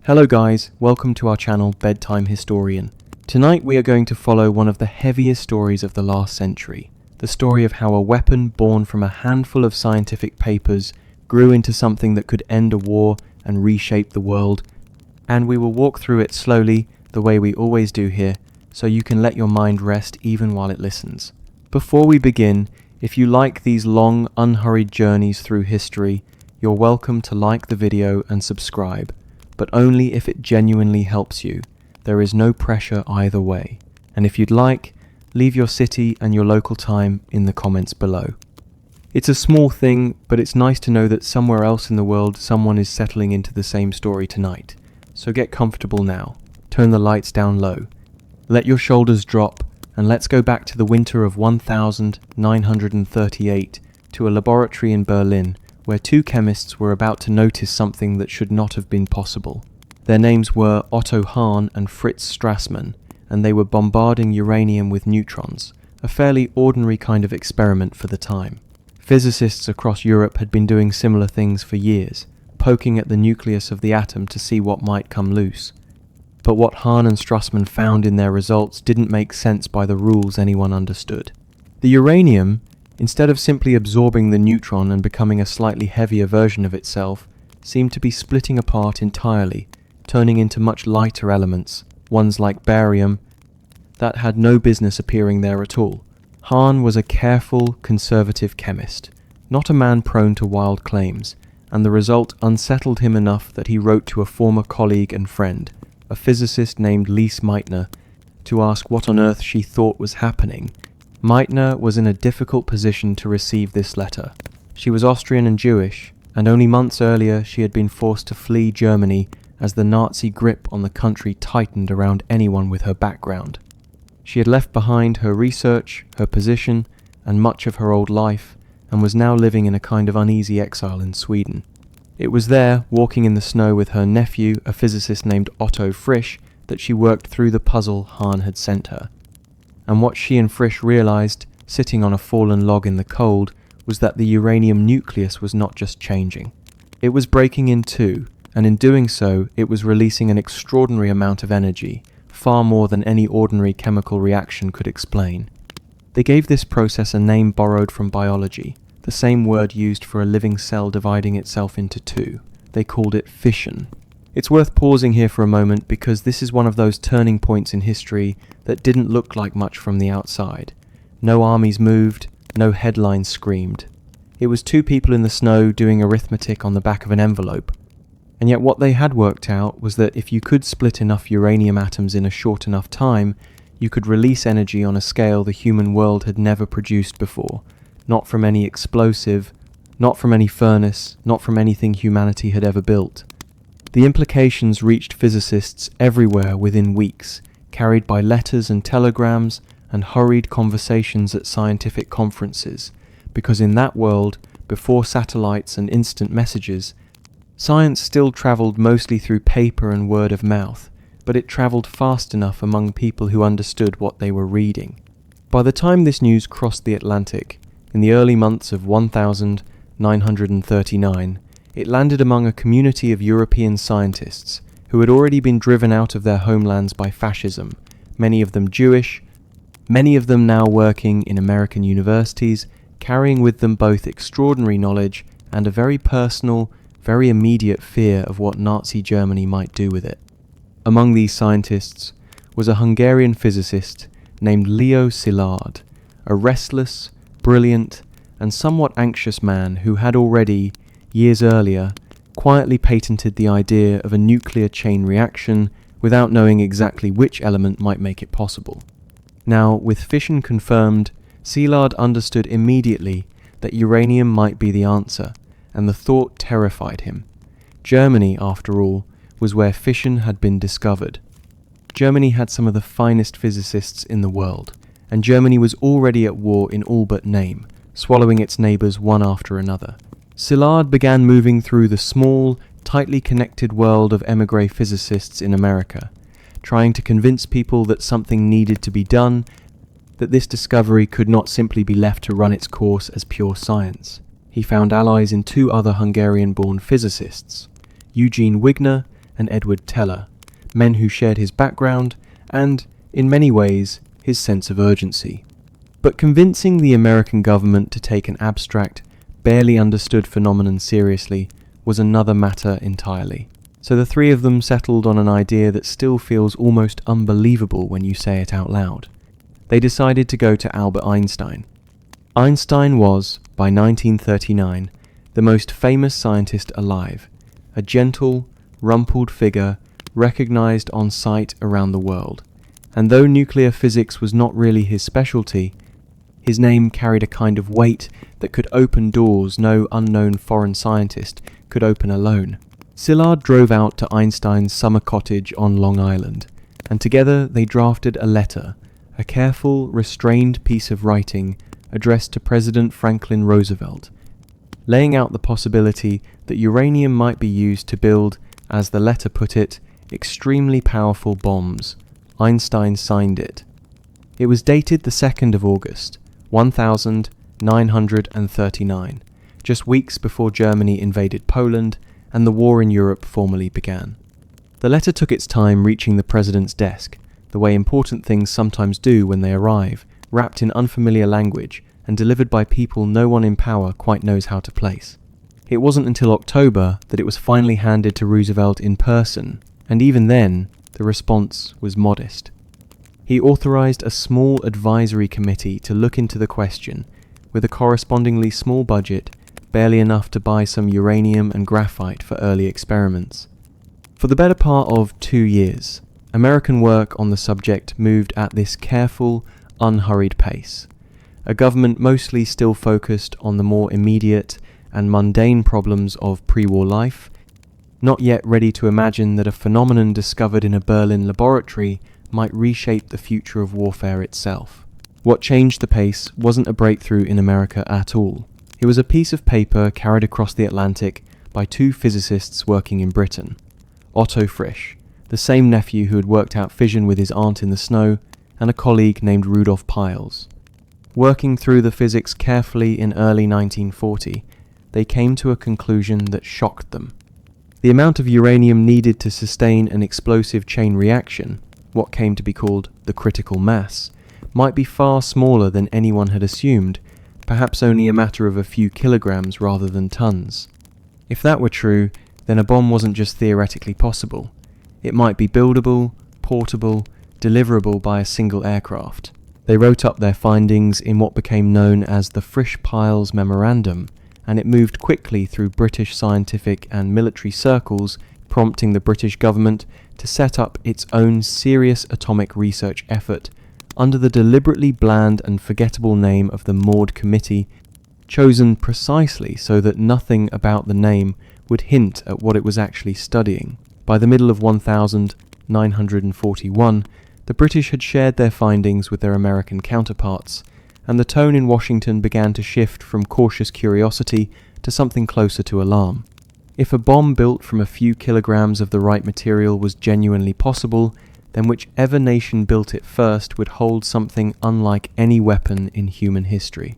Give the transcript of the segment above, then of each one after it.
Hello guys, welcome to our channel Bedtime Historian. Tonight we are going to follow one of the heaviest stories of the last century, the story of how a weapon born from a handful of scientific papers grew into something that could end a war and reshape the world, and we will walk through it slowly, the way we always do here, so you can let your mind rest even while it listens. Before we begin, if you like these long, unhurried journeys through history, you're welcome to like the video and subscribe, but only if it genuinely helps you. There is no pressure either way. And if you'd like, leave your city and your local time in the comments below. It's a small thing, but it's nice to know that somewhere else in the world someone is settling into the same story tonight. So get comfortable now. Turn the lights down low. Let your shoulders drop, and let's go back to the winter of 1938 to a laboratory in Berlin where two chemists were about to notice something that should not have been possible. Their names were Otto Hahn and Fritz Strassmann, and they were bombarding uranium with neutrons, a fairly ordinary kind of experiment for the time. Physicists across Europe had been doing similar things for years, poking at the nucleus of the atom to see what might come loose. But what Hahn and Strassmann found in their results didn't make sense by the rules anyone understood. The uranium, instead of simply absorbing the neutron and becoming a slightly heavier version of itself, seemed to be splitting apart entirely, turning into much lighter elements, ones like barium, that had no business appearing there at all. Hahn was a careful, conservative chemist, not a man prone to wild claims, and the result unsettled him enough that he wrote to a former colleague and friend, a physicist named Lise Meitner, to ask what on earth she thought was happening. Meitner was in a difficult position to receive this letter. She was Austrian and Jewish, and only months earlier she had been forced to flee Germany as the Nazi grip on the country tightened around anyone with her background. She had left behind her research, her position, and much of her old life, and was now living in a kind of uneasy exile in Sweden. It was there, walking in the snow with her nephew, a physicist named Otto Frisch, that she worked through the puzzle Hahn had sent her. And what she and Frisch realized, sitting on a fallen log in the cold, was that the uranium nucleus was not just changing. It was breaking in two, and in doing so, it was releasing an extraordinary amount of energy, far more than any ordinary chemical reaction could explain. They gave this process a name borrowed from biology, the same word used for a living cell dividing itself into two. They called it fission. It's worth pausing here for a moment because this is one of those turning points in history that didn't look like much from the outside. No armies moved, no headlines screamed. It was two people in the snow doing arithmetic on the back of an envelope. And yet what they had worked out was that if you could split enough uranium atoms in a short enough time, you could release energy on a scale the human world had never produced before. Not from any explosive, not from any furnace, not from anything humanity had ever built. The implications reached physicists everywhere within weeks, carried by letters and telegrams and hurried conversations at scientific conferences, because in that world, before satellites and instant messages, science still travelled mostly through paper and word of mouth, but it travelled fast enough among people who understood what they were reading. By the time this news crossed the Atlantic, in the early months of 1939, it landed among a community of European scientists who had already been driven out of their homelands by fascism, many of them Jewish, many of them now working in American universities, carrying with them both extraordinary knowledge and a very personal, very immediate fear of what Nazi Germany might do with it. Among these scientists was a Hungarian physicist named Leo Szilard, a restless, brilliant, and somewhat anxious man who had already, years earlier, quietly patented the idea of a nuclear chain reaction without knowing exactly which element might make it possible. Now, with fission confirmed, Szilard understood immediately that uranium might be the answer, and the thought terrified him. Germany, after all, was where fission had been discovered. Germany had some of the finest physicists in the world, and Germany was already at war in all but name, swallowing its neighbours one after another. Szilard began moving through the small, tightly connected world of émigré physicists in America, trying to convince people that something needed to be done, that this discovery could not simply be left to run its course as pure science. He found allies in two other Hungarian-born physicists, Eugene Wigner and Edward Teller, men who shared his background and, in many ways, his sense of urgency. But convincing the American government to take an abstract, barely understood phenomenon seriously was another matter entirely. So the three of them settled on an idea that still feels almost unbelievable when you say it out loud. They decided to go to Albert Einstein. Einstein was, by 1939, the most famous scientist alive, a gentle, rumpled figure recognized on sight around the world. And though nuclear physics was not really his specialty, his name carried a kind of weight that could open doors no unknown foreign scientist could open alone. Szilard drove out to Einstein's summer cottage on Long Island, and together they drafted a letter, a careful, restrained piece of writing addressed to President Franklin Roosevelt, laying out the possibility that uranium might be used to build, as the letter put it, extremely powerful bombs. Einstein signed it. It was dated the 2nd of August, 1939, just weeks before Germany invaded Poland and the war in Europe formally began. The letter took its time reaching the president's desk, the way important things sometimes do when they arrive, wrapped in unfamiliar language and delivered by people no one in power quite knows how to place. It wasn't until October that it was finally handed to Roosevelt in person, and even then, the response was modest. He authorized a small advisory committee to look into the question, with a correspondingly small budget, barely enough to buy some uranium and graphite for early experiments. For the better part of 2 years, American work on the subject moved at this careful, unhurried pace. A government mostly still focused on the more immediate and mundane problems of pre-war life, not yet ready to imagine that a phenomenon discovered in a Berlin laboratory might reshape the future of warfare itself. What changed the pace wasn't a breakthrough in America at all. It was a piece of paper carried across the Atlantic by two physicists working in Britain. Otto Frisch, the same nephew who had worked out fission with his aunt in the snow, and a colleague named Rudolf Piles. Working through the physics carefully in early 1940, they came to a conclusion that shocked them. The amount of uranium needed to sustain an explosive chain reaction, what came to be called the critical mass, might be far smaller than anyone had assumed, perhaps only a matter of a few kilograms rather than tons. If that were true, then a bomb wasn't just theoretically possible. It might be buildable, portable, deliverable by a single aircraft. They wrote up their findings in what became known as the Frisch-Piles Memorandum, and it moved quickly through British scientific and military circles, prompting the British government to set up its own serious atomic research effort under the deliberately bland and forgettable name of the Maud Committee, chosen precisely so that nothing about the name would hint at what it was actually studying. By the middle of 1941, the British had shared their findings with their American counterparts, and the tone in Washington began to shift from cautious curiosity to something closer to alarm. If a bomb built from a few kilograms of the right material was genuinely possible, then whichever nation built it first would hold something unlike any weapon in human history.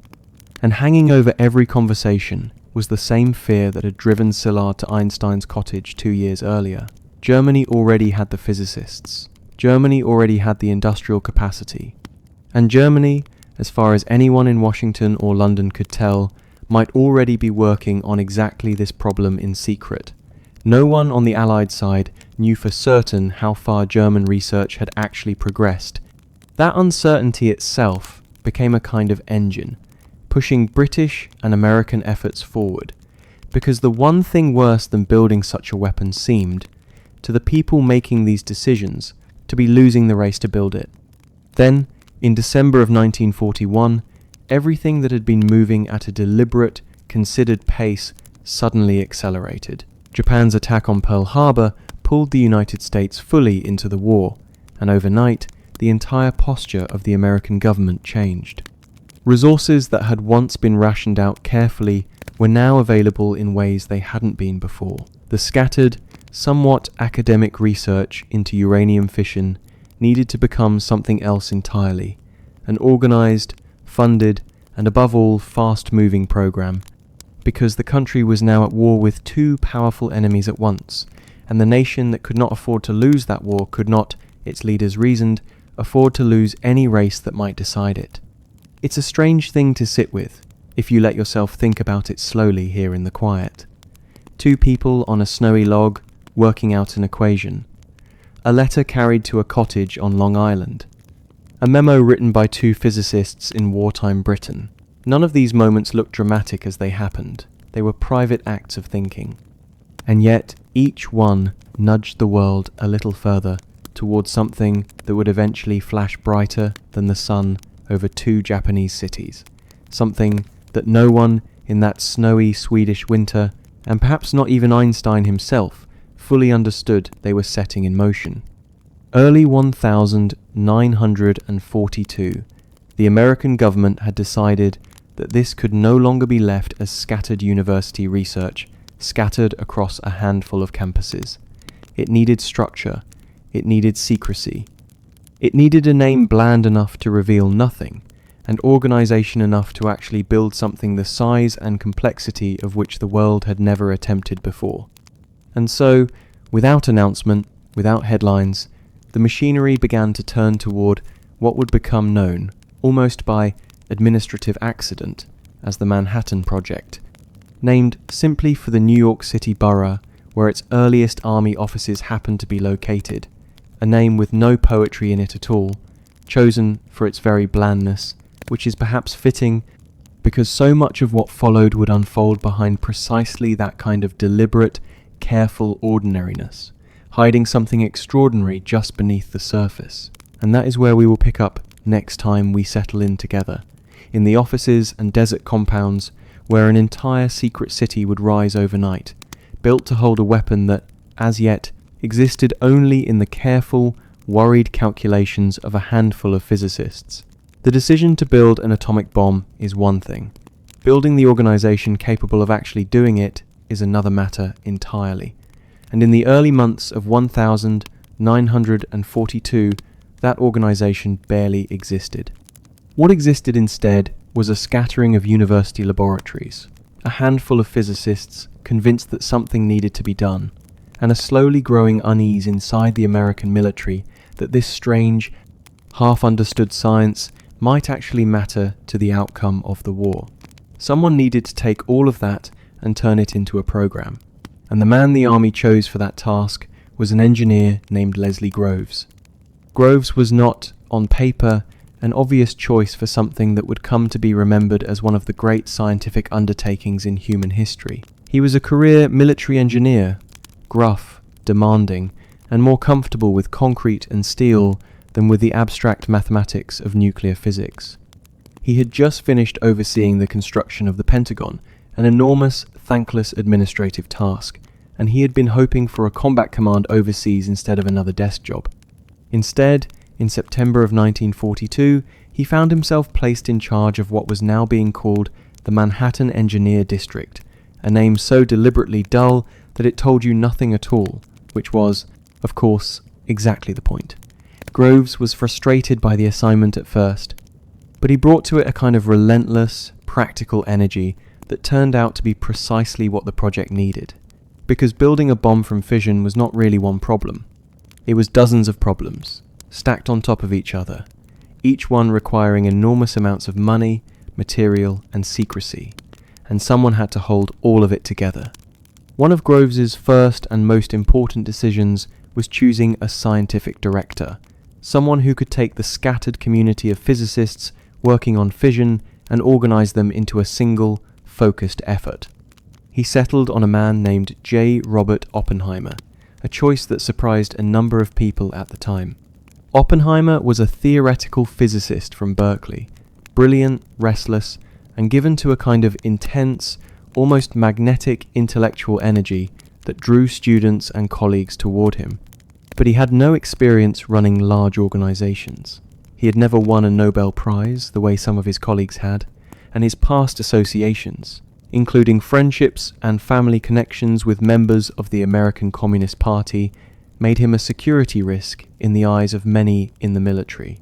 And hanging over every conversation was the same fear that had driven Szilard to Einstein's cottage 2 years earlier. Germany already had the physicists. Germany already had the industrial capacity. And Germany, as far as anyone in Washington or London could tell, might already be working on exactly this problem in secret. No one on the Allied side knew for certain how far German research had actually progressed. That uncertainty itself became a kind of engine, pushing British and American efforts forward, because the one thing worse than building such a weapon seemed, to the people making these decisions, to be losing the race to build it. Then, in December of 1941, everything that had been moving at a deliberate, considered pace suddenly accelerated. Japan's attack on Pearl Harbor pulled the United States fully into the war, and overnight, the entire posture of the American government changed. Resources that had once been rationed out carefully were now available in ways they hadn't been before. The scattered, somewhat academic research into uranium fission needed to become something else entirely, an organized, funded, and above all fast-moving program, because the country was now at war with two powerful enemies at once, and the nation that could not afford to lose that war could not, its leaders reasoned, afford to lose any race that might decide it. It's a strange thing to sit with, if you let yourself think about it slowly here in the quiet. Two people on a snowy log, working out an equation. A letter carried to a cottage on Long Island. A memo written by two physicists in wartime Britain. None of these moments looked dramatic as they happened. They were private acts of thinking. And yet, each one nudged the world a little further towards something that would eventually flash brighter than the sun over two Japanese cities. Something that no one in that snowy Swedish winter, and perhaps not even Einstein himself, fully understood they were setting in motion. Early 1942, the American government had decided that this could no longer be left as scattered university research, scattered across a handful of campuses. It needed structure. It needed secrecy. It needed a name bland enough to reveal nothing, and organization enough to actually build something the size and complexity of which the world had never attempted before. And so, without announcement, without headlines, the machinery began to turn toward what would become known, almost by administrative accident, as the Manhattan Project, named simply for the New York City borough where its earliest army offices happened to be located, a name with no poetry in it at all, chosen for its very blandness, which is perhaps fitting because so much of what followed would unfold behind precisely that kind of deliberate, careful ordinariness, hiding something extraordinary just beneath the surface. And that is where we will pick up next time we settle in together, in the offices and desert compounds where an entire secret city would rise overnight, built to hold a weapon that, as yet, existed only in the careful, worried calculations of a handful of physicists. The decision to build an atomic bomb is one thing. Building the organization capable of actually doing it is another matter entirely. And in the early months of 1942, that organization barely existed. What existed instead was a scattering of university laboratories, a handful of physicists convinced that something needed to be done, and a slowly growing unease inside the American military that this strange, half-understood science might actually matter to the outcome of the war. Someone needed to take all of that and turn it into a program, and the man the army chose for that task was an engineer named Leslie Groves. Groves was not, on paper, an obvious choice for something that would come to be remembered as one of the great scientific undertakings in human history. He was a career military engineer, gruff, demanding, and more comfortable with concrete and steel than with the abstract mathematics of nuclear physics. He had just finished overseeing the construction of the Pentagon, an enormous, thankless administrative task, and he had been hoping for a combat command overseas instead of another desk job. Instead, in September of 1942, he found himself placed in charge of what was now being called the Manhattan Engineer District, a name so deliberately dull that it told you nothing at all, which was, of course, exactly the point. Groves was frustrated by the assignment at first, but he brought to it a kind of relentless, practical energy that turned out to be precisely what the project needed. Because building a bomb from fission was not really one problem. It was dozens of problems, stacked on top of each other, each one requiring enormous amounts of money, material, and secrecy, and someone had to hold all of it together. One of Groves's first and most important decisions was choosing a scientific director, someone who could take the scattered community of physicists working on fission and organize them into a single, focused effort. He settled on a man named J. Robert Oppenheimer, a choice that surprised a number of people at the time. Oppenheimer was a theoretical physicist from Berkeley, brilliant, restless, and given to a kind of intense, almost magnetic intellectual energy that drew students and colleagues toward him. But he had no experience running large organizations. He had never won a Nobel Prize the way some of his colleagues had, and his past associations, including friendships and family connections with members of the American Communist Party, made him a security risk in the eyes of many in the military.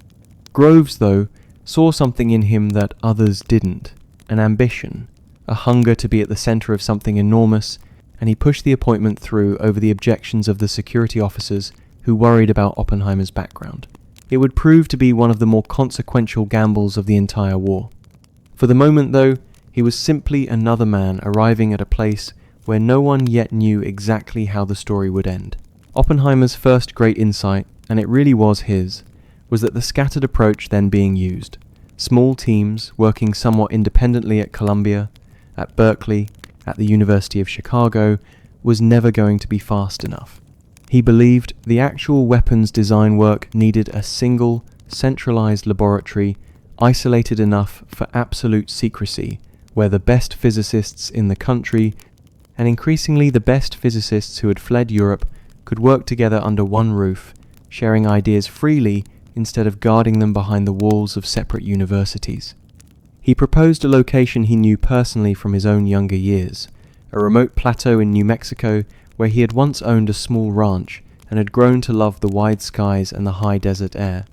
Groves, though, saw something in him that others didn't, an ambition, a hunger to be at the center of something enormous, and he pushed the appointment through over the objections of the security officers who worried about Oppenheimer's background. It would prove to be one of the more consequential gambles of the entire war. For the moment, though, he was simply another man arriving at a place where no one yet knew exactly how the story would end. Oppenheimer's first great insight, and it really was his, was that the scattered approach then being used, small teams working somewhat independently at Columbia, at Berkeley, at the University of Chicago, was never going to be fast enough. He believed the actual weapons design work needed a single, centralized laboratory, isolated enough for absolute secrecy, where the best physicists in the country, and increasingly the best physicists who had fled Europe, could work together under one roof, sharing ideas freely instead of guarding them behind the walls of separate universities. He proposed a location he knew personally from his own younger years, a remote plateau in New Mexico where he had once owned a small ranch and had grown to love the wide skies and the high desert air.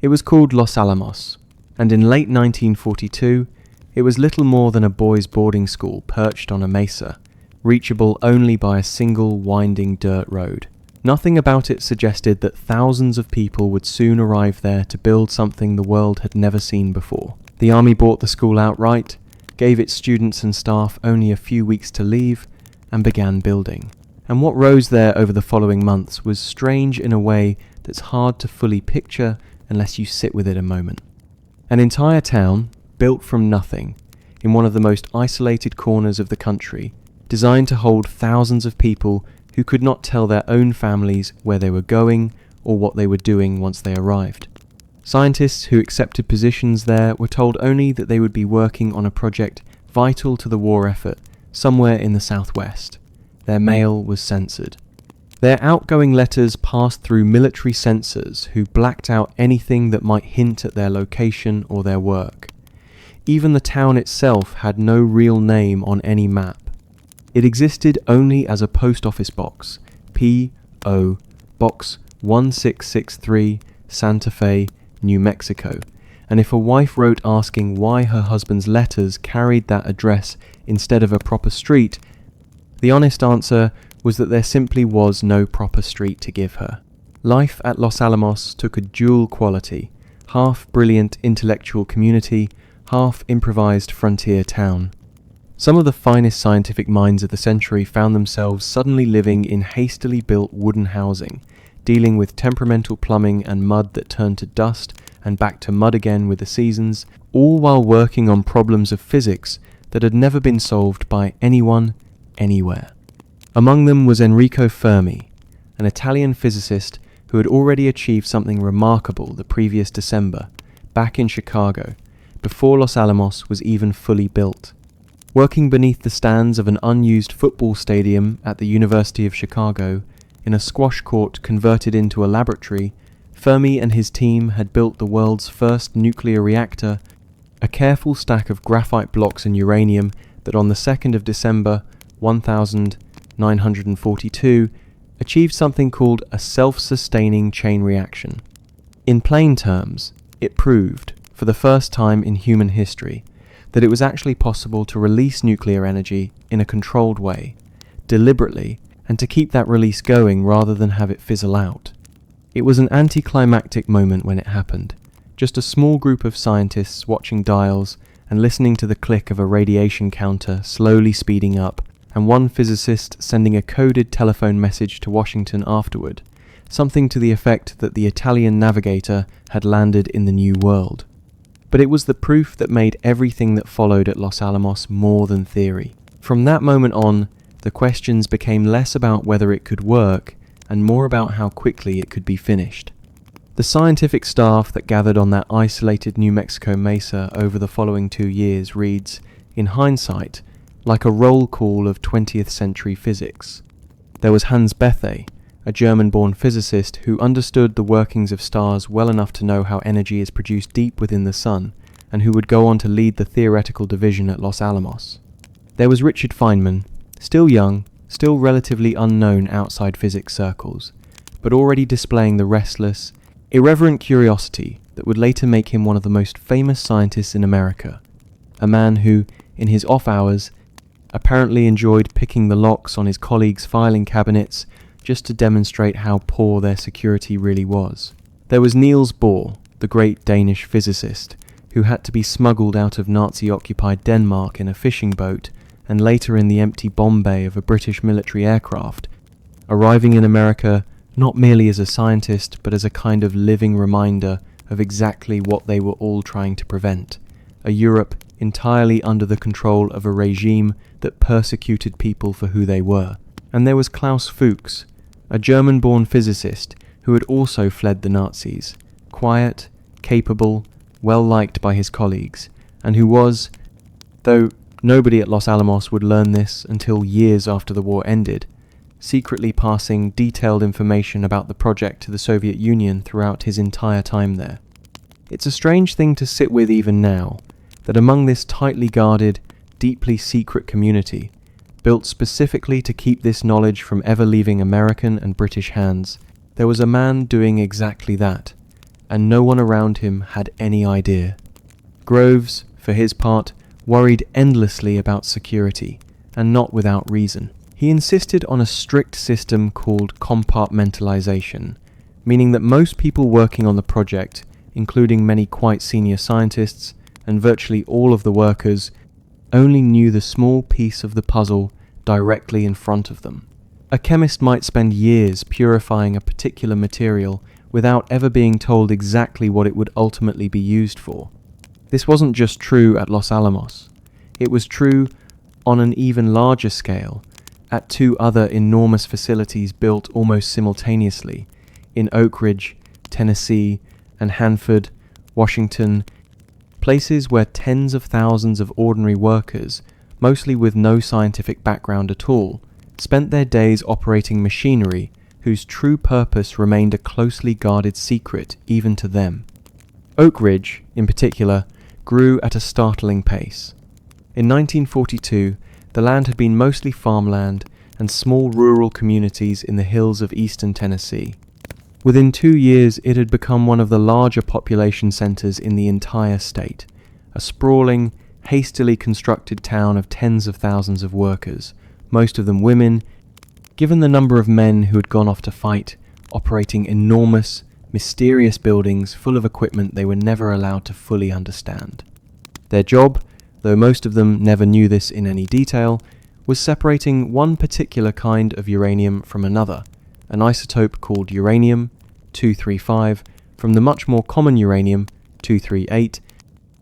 It was called Los Alamos, and in late 1942, it was little more than a boys' boarding school perched on a mesa, reachable only by a single winding dirt road. Nothing about it suggested that thousands of people would soon arrive there to build something the world had never seen before. The army bought the school outright, gave its students and staff only a few weeks to leave, and began building. And what rose there over the following months was strange in a way that's hard to fully picture unless you sit with it a moment. An entire town, built from nothing, in one of the most isolated corners of the country, designed to hold thousands of people who could not tell their own families where they were going or what they were doing once they arrived. Scientists who accepted positions there were told only that they would be working on a project vital to the war effort somewhere in the southwest. Their mail was censored. Their outgoing letters passed through military censors who blacked out anything that might hint at their location or their work. Even the town itself had no real name on any map. It existed only as a post office box, P.O. Box 1663, Santa Fe, New Mexico, and if a wife wrote asking why her husband's letters carried that address instead of a proper street, the honest answer was that there simply was no proper street to give her. Life at Los Alamos took a dual quality, half brilliant intellectual community, half improvised frontier town. Some of the finest scientific minds of the century found themselves suddenly living in hastily built wooden housing, dealing with temperamental plumbing and mud that turned to dust and back to mud again with the seasons, all while working on problems of physics that had never been solved by anyone, anywhere. Among them was Enrico Fermi, an Italian physicist who had already achieved something remarkable the previous December, back in Chicago, before Los Alamos was even fully built. Working beneath the stands of an unused football stadium at the University of Chicago, in a squash court converted into a laboratory, Fermi and his team had built the world's first nuclear reactor, a careful stack of graphite blocks and uranium that on the 2nd of December 1942 achieved something called a self-sustaining chain reaction. In plain terms, it proved, for the first time in human history, that it was actually possible to release nuclear energy in a controlled way, deliberately, and to keep that release going rather than have it fizzle out. It was an anticlimactic moment when it happened, just a small group of scientists watching dials and listening to the click of a radiation counter slowly speeding up, and one physicist sending a coded telephone message to Washington afterward, something to the effect that the Italian navigator had landed in the New World. But it was the proof that made everything that followed at Los Alamos more than theory. From that moment on, the questions became less about whether it could work and more about how quickly it could be finished. The scientific staff that gathered on that isolated New Mexico mesa over the following 2 years reads, in hindsight, like a roll call of 20th century physics. There was Hans Bethe, a German-born physicist who understood the workings of stars well enough to know how energy is produced deep within the sun, and who would go on to lead the theoretical division at Los Alamos. There was Richard Feynman, still young, still relatively unknown outside physics circles, but already displaying the restless, irreverent curiosity that would later make him one of the most famous scientists in America, a man who, in his off hours, apparently enjoyed picking the locks on his colleagues' filing cabinets just to demonstrate how poor their security really was. There was Niels Bohr, the great Danish physicist, who had to be smuggled out of Nazi-occupied Denmark in a fishing boat and later in the empty bomb bay of a British military aircraft, arriving in America not merely as a scientist but as a kind of living reminder of exactly what they were all trying to prevent, a Europe entirely under the control of a regime that persecuted people for who they were. And there was Klaus Fuchs, a German-born physicist who had also fled the Nazis, quiet, capable, well-liked by his colleagues, and who was, though nobody at Los Alamos would learn this until years after the war ended, secretly passing detailed information about the project to the Soviet Union throughout his entire time there. It's a strange thing to sit with even now, that among this tightly guarded, deeply secret community, built specifically to keep this knowledge from ever leaving American and British hands, there was a man doing exactly that, and no one around him had any idea. Groves, for his part, worried endlessly about security, and not without reason. He insisted on a strict system called compartmentalization, meaning that most people working on the project, including many quite senior scientists and virtually all of the workers, only knew the small piece of the puzzle directly in front of them. A chemist might spend years purifying a particular material without ever being told exactly what it would ultimately be used for. This wasn't just true at Los Alamos. It was true on an even larger scale at two other enormous facilities built almost simultaneously in Oak Ridge, Tennessee, and Hanford, Washington, places where tens of thousands of ordinary workers, mostly with no scientific background at all, spent their days operating machinery whose true purpose remained a closely guarded secret even to them. Oak Ridge, in particular, grew at a startling pace. In 1942, the land had been mostly farmland and small rural communities in the hills of eastern Tennessee. Within 2 years, it had become one of the larger population centers in the entire state, a sprawling, hastily constructed town of tens of thousands of workers, most of them women, given the number of men who had gone off to fight, operating enormous, mysterious buildings full of equipment they were never allowed to fully understand. Their job, though most of them never knew this in any detail, was separating one particular kind of uranium from another, an isotope called uranium-235 from the much more common uranium-238,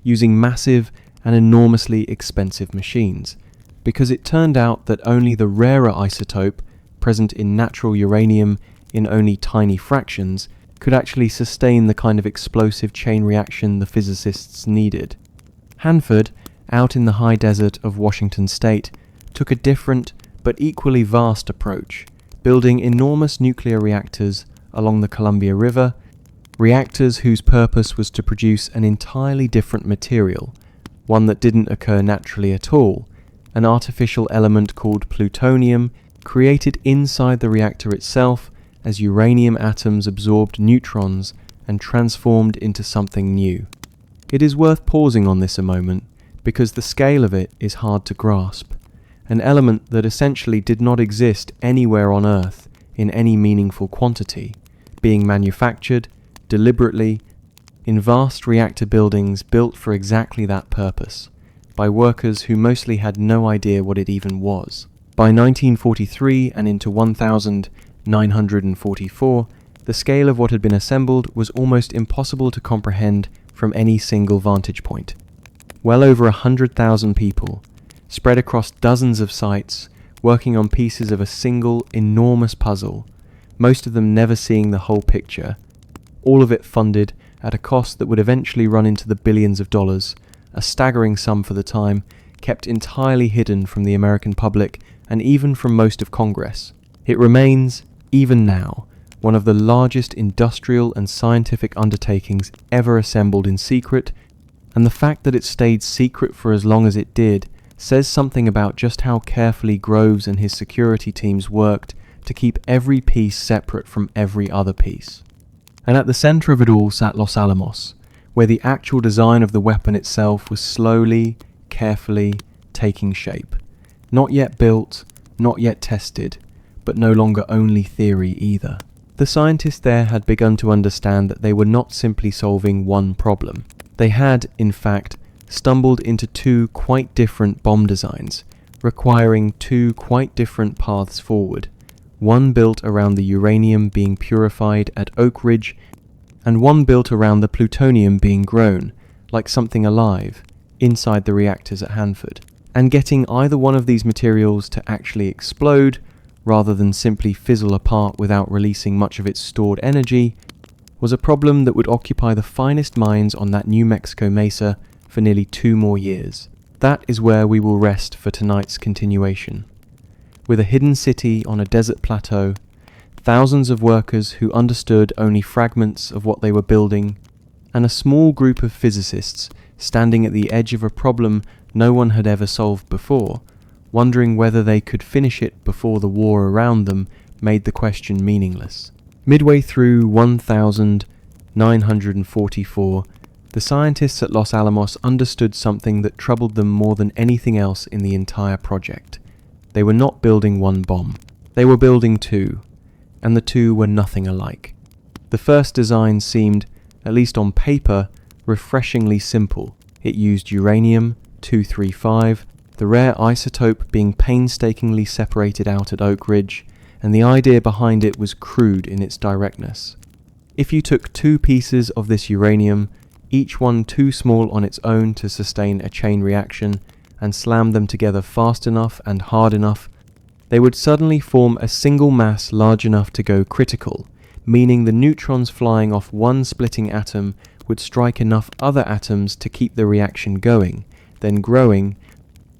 using massive and enormously expensive machines, because it turned out that only the rarer isotope, present in natural uranium in only tiny fractions, could actually sustain the kind of explosive chain reaction the physicists needed. Hanford, out in the high desert of Washington state, took a different but equally vast approach, building enormous nuclear reactors along the Columbia River, reactors whose purpose was to produce an entirely different material, one that didn't occur naturally at all, an artificial element called plutonium, created inside the reactor itself as uranium atoms absorbed neutrons and transformed into something new. It is worth pausing on this a moment, because the scale of it is hard to grasp. An element that essentially did not exist anywhere on Earth in any meaningful quantity, being manufactured, deliberately, in vast reactor buildings built for exactly that purpose, by workers who mostly had no idea what it even was. By 1943 and into 1944, the scale of what had been assembled was almost impossible to comprehend from any single vantage point. Well over 100,000 people, spread across dozens of sites, working on pieces of a single enormous puzzle, most of them never seeing the whole picture, all of it funded at a cost that would eventually run into the billions of dollars, a staggering sum for the time, kept entirely hidden from the American public and even from most of Congress. It remains, even now, one of the largest industrial and scientific undertakings ever assembled in secret, and the fact that it stayed secret for as long as it did says something about just how carefully Groves and his security teams worked to keep every piece separate from every other piece. And at the center of it all sat Los Alamos, where the actual design of the weapon itself was slowly, carefully taking shape. Not yet built, not yet tested, but no longer only theory either. The scientists there had begun to understand that they were not simply solving one problem. They had, in fact, stumbled into two quite different bomb designs, requiring two quite different paths forward. One built around the uranium being purified at Oak Ridge, and one built around the plutonium being grown, like something alive, inside the reactors at Hanford. And getting either one of these materials to actually explode, rather than simply fizzle apart without releasing much of its stored energy, was a problem that would occupy the finest minds on that New Mexico mesa for nearly 2 more years. That is where we will rest for tonight's continuation. With a hidden city on a desert plateau, thousands of workers who understood only fragments of what they were building, and a small group of physicists standing at the edge of a problem no one had ever solved before, wondering whether they could finish it before the war around them made the question meaningless. Midway through 1944, the scientists at Los Alamos understood something that troubled them more than anything else in the entire project. They were not building one bomb. They were building two, and the two were nothing alike. The first design seemed, at least on paper, refreshingly simple. It used uranium-235, the rare isotope being painstakingly separated out at Oak Ridge, and the idea behind it was crude in its directness. If you took 2 pieces of this uranium, each one too small on its own to sustain a chain reaction, and slammed them together fast enough and hard enough, they would suddenly form a single mass large enough to go critical, meaning the neutrons flying off one splitting atom would strike enough other atoms to keep the reaction going, then growing,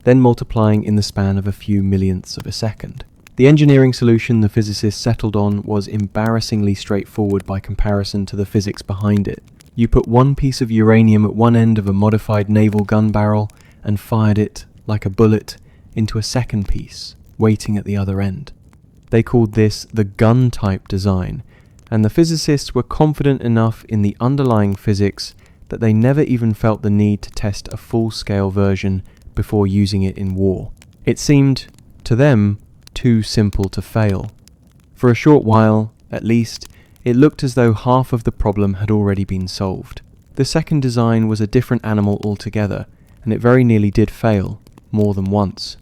then multiplying in the span of a few millionths of a second. The engineering solution the physicists settled on was embarrassingly straightforward by comparison to the physics behind it. You put one piece of uranium at one end of a modified naval gun barrel and fired it, like a bullet, into a second piece, waiting at the other end. They called this the gun-type design, and the physicists were confident enough in the underlying physics that they never even felt the need to test a full-scale version before using it in war. It seemed, to them, too simple to fail. For a short while, at least, it looked as though half of the problem had already been solved. The second design was a different animal altogether, and it very nearly did fail, more than once.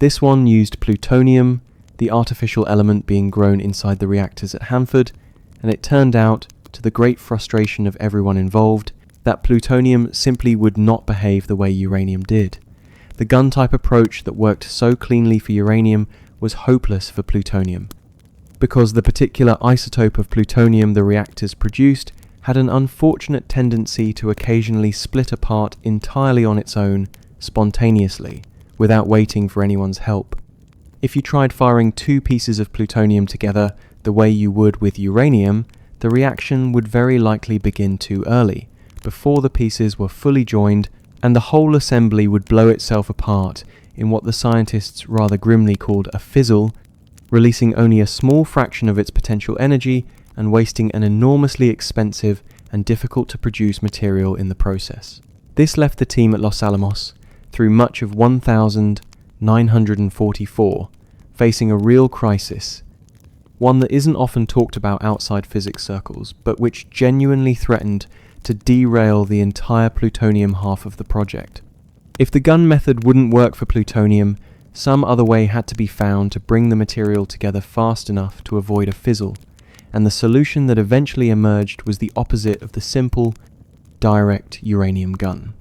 This one used plutonium, the artificial element being grown inside the reactors at Hanford, and it turned out, to the great frustration of everyone involved, that plutonium simply would not behave the way uranium did. The gun-type approach that worked so cleanly for uranium was hopeless for plutonium, because the particular isotope of plutonium the reactors produced had an unfortunate tendency to occasionally split apart entirely on its own, spontaneously, without waiting for anyone's help. If you tried firing 2 pieces of plutonium together the way you would with uranium, the reaction would very likely begin too early, before the pieces were fully joined, and the whole assembly would blow itself apart in what the scientists rather grimly called a fizzle, releasing only a small fraction of its potential energy and wasting an enormously expensive and difficult to produce material in the process. This left the team at Los Alamos, through much of 1944, facing a real crisis, one that isn't often talked about outside physics circles, but which genuinely threatened to derail the entire plutonium half of the project. If the gun method wouldn't work for plutonium, some other way had to be found to bring the material together fast enough to avoid a fizzle, and the solution that eventually emerged was the opposite of the simple, direct uranium gun.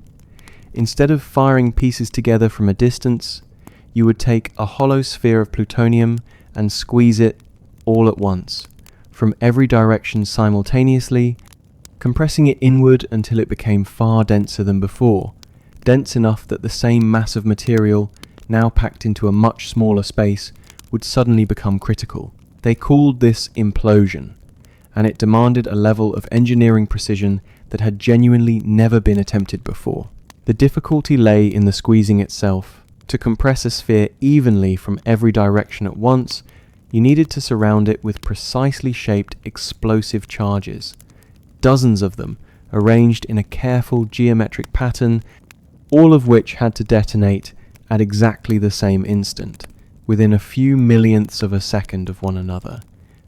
Instead of firing pieces together from a distance, you would take a hollow sphere of plutonium and squeeze it all at once, from every direction simultaneously, compressing it inward until it became far denser than before, dense enough that the same mass of material, now packed into a much smaller space, would suddenly become critical. They called this implosion, and it demanded a level of engineering precision that had genuinely never been attempted before. The difficulty lay in the squeezing itself. To compress a sphere evenly from every direction at once, you needed to surround it with precisely shaped explosive charges, dozens of them arranged in a careful geometric pattern, all of which had to detonate at exactly the same instant, within a few millionths of a second of one another,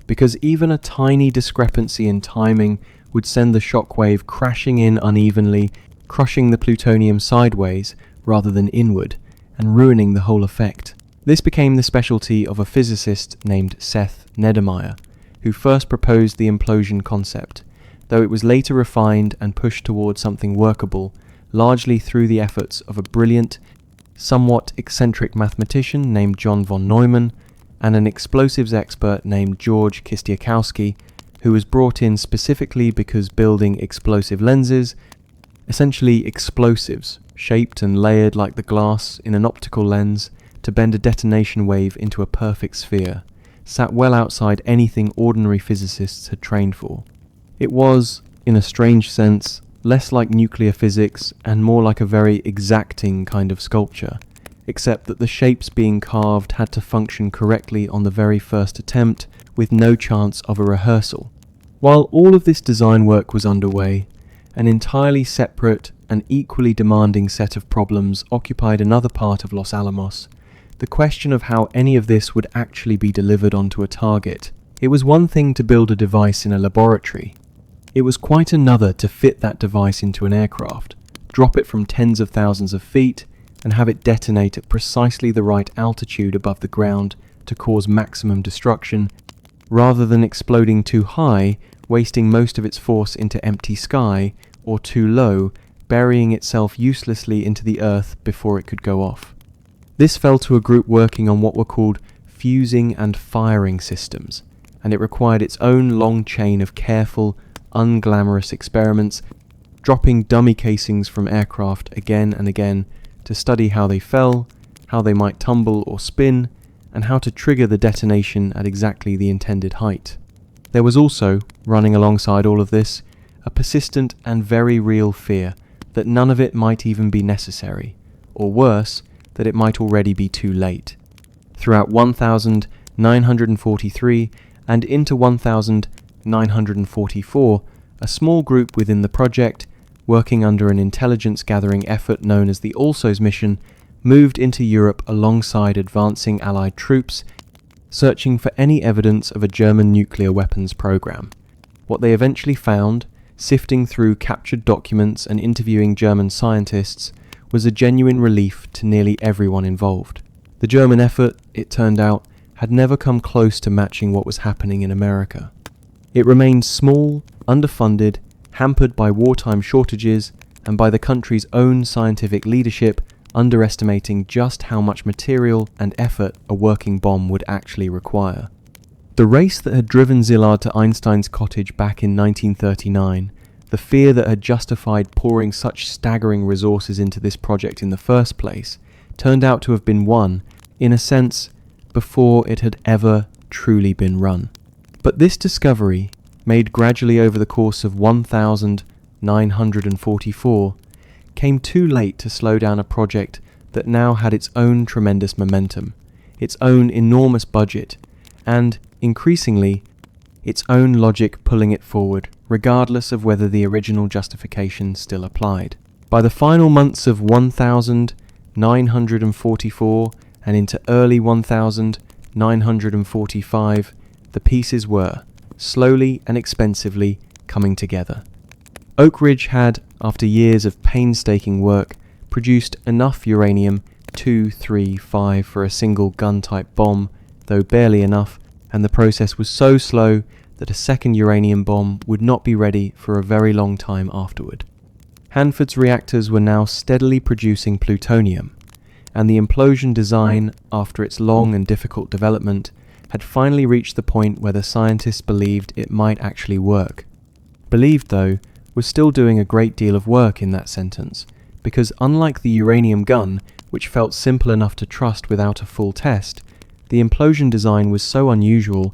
because even a tiny discrepancy in timing would send the shockwave crashing in unevenly, crushing the plutonium sideways rather than inward, and ruining the whole effect. This became the specialty of a physicist named Seth Neddermeyer, who first proposed the implosion concept, though it was later refined and pushed towards something workable, largely through the efforts of a brilliant, somewhat eccentric mathematician named John von Neumann and an explosives expert named George Kistiakowsky, who was brought in specifically because building explosive lenses, essentially explosives, shaped and layered like the glass in an optical lens to bend a detonation wave into a perfect sphere, sat well outside anything ordinary physicists had trained for. It was, in a strange sense, less like nuclear physics and more like a very exacting kind of sculpture, except that the shapes being carved had to function correctly on the very first attempt, with no chance of a rehearsal. While all of this design work was underway, an entirely separate and equally demanding set of problems occupied another part of Los Alamos: the question of how any of this would actually be delivered onto a target. It was one thing to build a device in a laboratory. It was quite another to fit that device into an aircraft, drop it from tens of thousands of feet, and have it detonate at precisely the right altitude above the ground to cause maximum destruction, rather than exploding too high, wasting most of its force into empty sky, or too low, burying itself uselessly into the earth before it could go off. This fell to a group working on what were called fusing and firing systems, and it required its own long chain of careful, unglamorous experiments, dropping dummy casings from aircraft again and again to study how they fell, how they might tumble or spin, and how to trigger the detonation at exactly the intended height. There was also, running alongside all of this, a persistent and very real fear that none of it might even be necessary, or worse, that it might already be too late. Throughout 1943 and into 1944, a small group within the project, working under an intelligence-gathering effort known as the ALSOS mission, moved into Europe alongside advancing Allied troops, searching for any evidence of a German nuclear weapons program. What they eventually found, sifting through captured documents and interviewing German scientists, was a genuine relief to nearly everyone involved. The German effort, it turned out, had never come close to matching what was happening in America. It remained small, underfunded, hampered by wartime shortages, and by the country's own scientific leadership underestimating just how much material and effort a working bomb would actually require. The race that had driven Szilard to Einstein's cottage back in 1939, the fear that had justified pouring such staggering resources into this project in the first place, turned out to have been won, in a sense, before it had ever truly been run. But this discovery, made gradually over the course of 1944, came too late to slow down a project that now had its own tremendous momentum, its own enormous budget, and, increasingly, its own logic pulling it forward, regardless of whether the original justification still applied. By the final months of 1944 and into early 1945, the pieces were, slowly and expensively, coming together. Oak Ridge had, after years of painstaking work, produced enough uranium-235 for a single gun-type bomb, though barely enough, and the process was so slow that a second uranium bomb would not be ready for a very long time afterward. Hanford's reactors were now steadily producing plutonium, and the implosion design, after its long and difficult development, had finally reached the point where the scientists believed it might actually work. Believed, though, was still doing a great deal of work in that sentence, because unlike the uranium gun, which felt simple enough to trust without a full test, the implosion design was so unusual,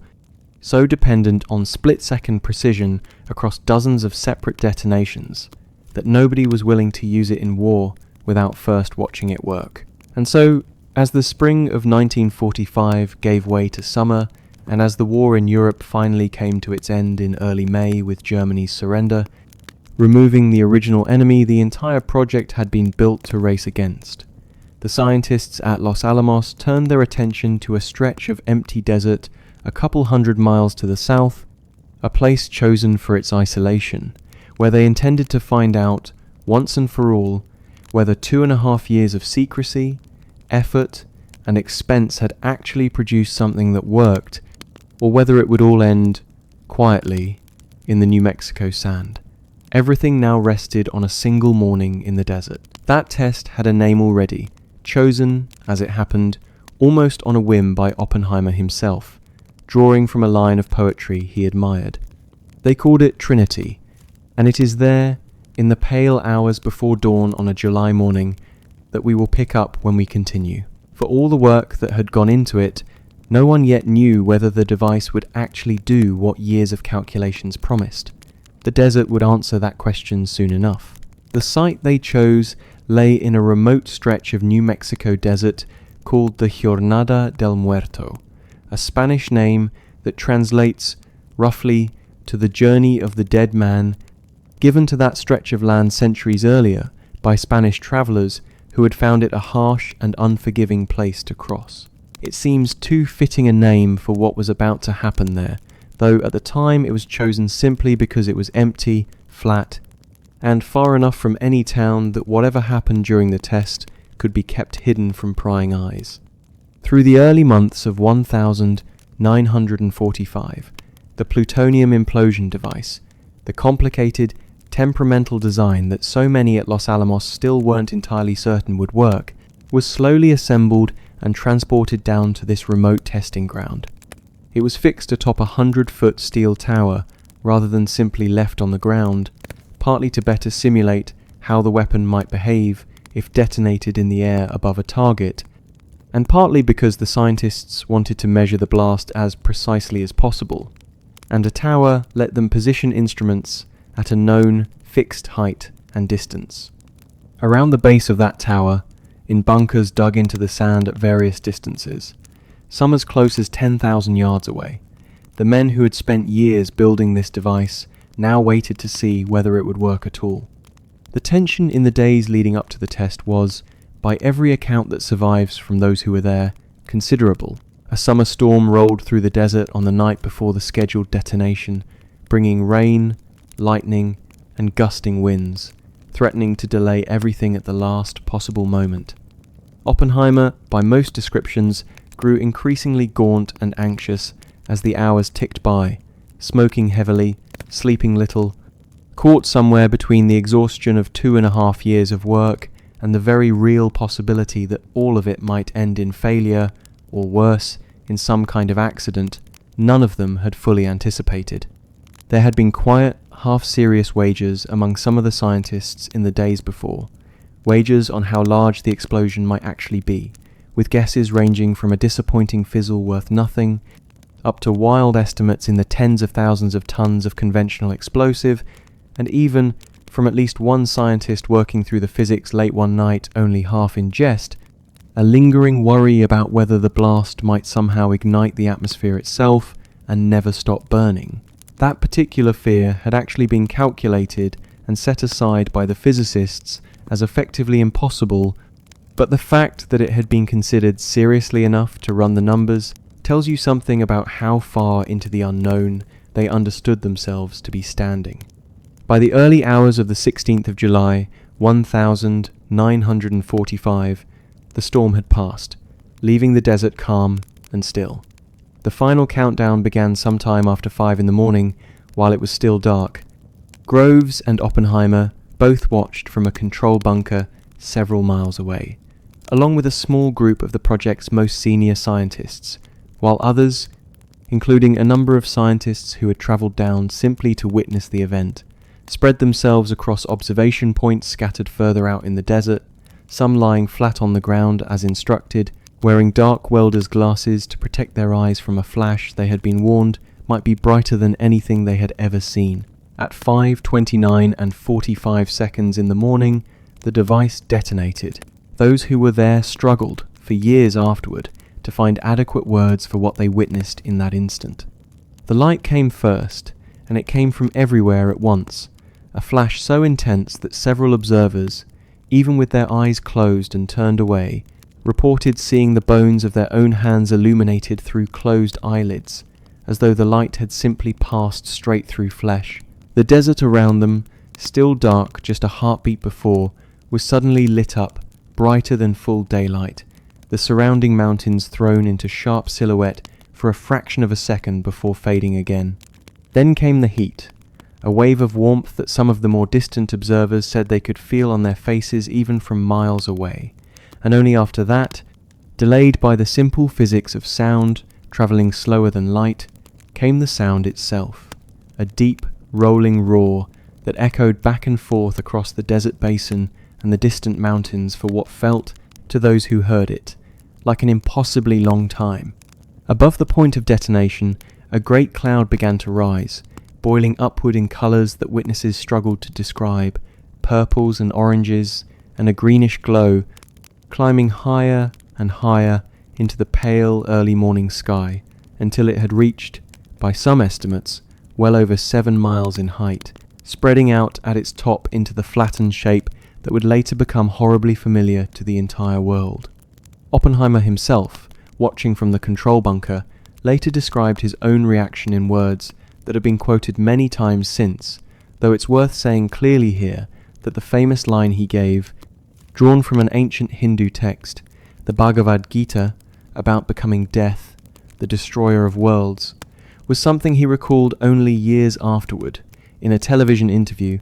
so dependent on split-second precision across dozens of separate detonations, that nobody was willing to use it in war without first watching it work. And so, as the spring of 1945 gave way to summer, and as the war in Europe finally came to its end in early May with Germany's surrender, removing the original enemy, the entire project had been built to race against. The scientists at Los Alamos turned their attention to a stretch of empty desert a couple hundred miles to the south, a place chosen for its isolation, where they intended to find out, once and for all, whether 2.5 years of secrecy, effort, and expense had actually produced something that worked, or whether it would all end, quietly, in the New Mexico sand. Everything now rested on a single morning in the desert. That test had a name already, chosen, as it happened, almost on a whim by Oppenheimer himself, drawing from a line of poetry he admired. They called it Trinity, and it is there, in the pale hours before dawn on a July morning, that we will pick up when we continue. For all the work that had gone into it, no one yet knew whether the device would actually do what years of calculations promised. The desert would answer that question soon enough. The site they chose lay in a remote stretch of New Mexico desert called the Jornada del Muerto, a Spanish name that translates, roughly, to the journey of the dead man, given to that stretch of land centuries earlier by Spanish travelers who had found it a harsh and unforgiving place to cross. It seems too fitting a name for what was about to happen there, though at the time it was chosen simply because it was empty, flat, and far enough from any town that whatever happened during the test could be kept hidden from prying eyes. Through the early months of 1945, the plutonium implosion device, the complicated, temperamental design that so many at Los Alamos still weren't entirely certain would work, was slowly assembled and transported down to this remote testing ground. It was fixed atop a 100-foot steel tower rather than simply left on the ground, partly to better simulate how the weapon might behave if detonated in the air above a target, and partly because the scientists wanted to measure the blast as precisely as possible, and a tower let them position instruments at a known fixed height and distance. Around the base of that tower, in bunkers dug into the sand at various distances, some as close as 10,000 yards away, the men who had spent years building this device now waited to see whether it would work at all. The tension in the days leading up to the test was, by every account that survives from those who were there, considerable. A summer storm rolled through the desert on the night before the scheduled detonation, bringing rain, lightning, and gusting winds, threatening to delay everything at the last possible moment. Oppenheimer, by most descriptions, grew increasingly gaunt and anxious as the hours ticked by, smoking heavily, sleeping little, caught somewhere between the exhaustion of 2.5 years of work and the very real possibility that all of it might end in failure, or worse, in some kind of accident none of them had fully anticipated. There had been quiet, half-serious wagers among some of the scientists in the days before, wagers on how large the explosion might actually be, with guesses ranging from a disappointing fizzle worth nothing, up to wild estimates in the tens of thousands of tons of conventional explosive, and even, from at least one scientist working through the physics late one night only half in jest, a lingering worry about whether the blast might somehow ignite the atmosphere itself and never stop burning. That particular fear had actually been calculated and set aside by the physicists as effectively impossible, but the fact that it had been considered seriously enough to run the numbers tells you something about how far into the unknown they understood themselves to be standing. By the early hours of the 16th of July, 1945, the storm had passed, leaving the desert calm and still. The final countdown began sometime after 5 in the morning, while it was still dark. Groves and Oppenheimer both watched from a control bunker several miles away, along with a small group of the project's most senior scientists, while others, including a number of scientists who had travelled down simply to witness the event, spread themselves across observation points scattered further out in the desert, some lying flat on the ground as instructed, wearing dark welder's glasses to protect their eyes from a flash they had been warned might be brighter than anything they had ever seen. At 5:29 and 45 seconds in the morning, the device detonated. Those who were there struggled, for years afterward, to find adequate words for what they witnessed in that instant. The light came first, and it came from everywhere at once, a flash so intense that several observers, even with their eyes closed and turned away, reported seeing the bones of their own hands illuminated through closed eyelids, as though the light had simply passed straight through flesh. The desert around them, still dark just a heartbeat before, was suddenly lit up, brighter than full daylight, the surrounding mountains thrown into sharp silhouette for a fraction of a second before fading again. Then came the heat, a wave of warmth that some of the more distant observers said they could feel on their faces even from miles away, and only after that, delayed by the simple physics of sound travelling slower than light, came the sound itself, a deep, rolling roar that echoed back and forth across the desert basin and the distant mountains for what felt, to those who heard it, like an impossibly long time. Above the point of detonation, a great cloud began to rise, boiling upward in colours that witnesses struggled to describe, purples and oranges, and a greenish glow, climbing higher and higher into the pale early morning sky, until it had reached, by some estimates, well over 7 miles in height, spreading out at its top into the flattened shape that would later become horribly familiar to the entire world. Oppenheimer himself, watching from the control bunker, later described his own reaction in words that have been quoted many times since, though it's worth saying clearly here that the famous line he gave, drawn from an ancient Hindu text, the Bhagavad Gita, about becoming death, the destroyer of worlds, was something he recalled only years afterward, in a television interview,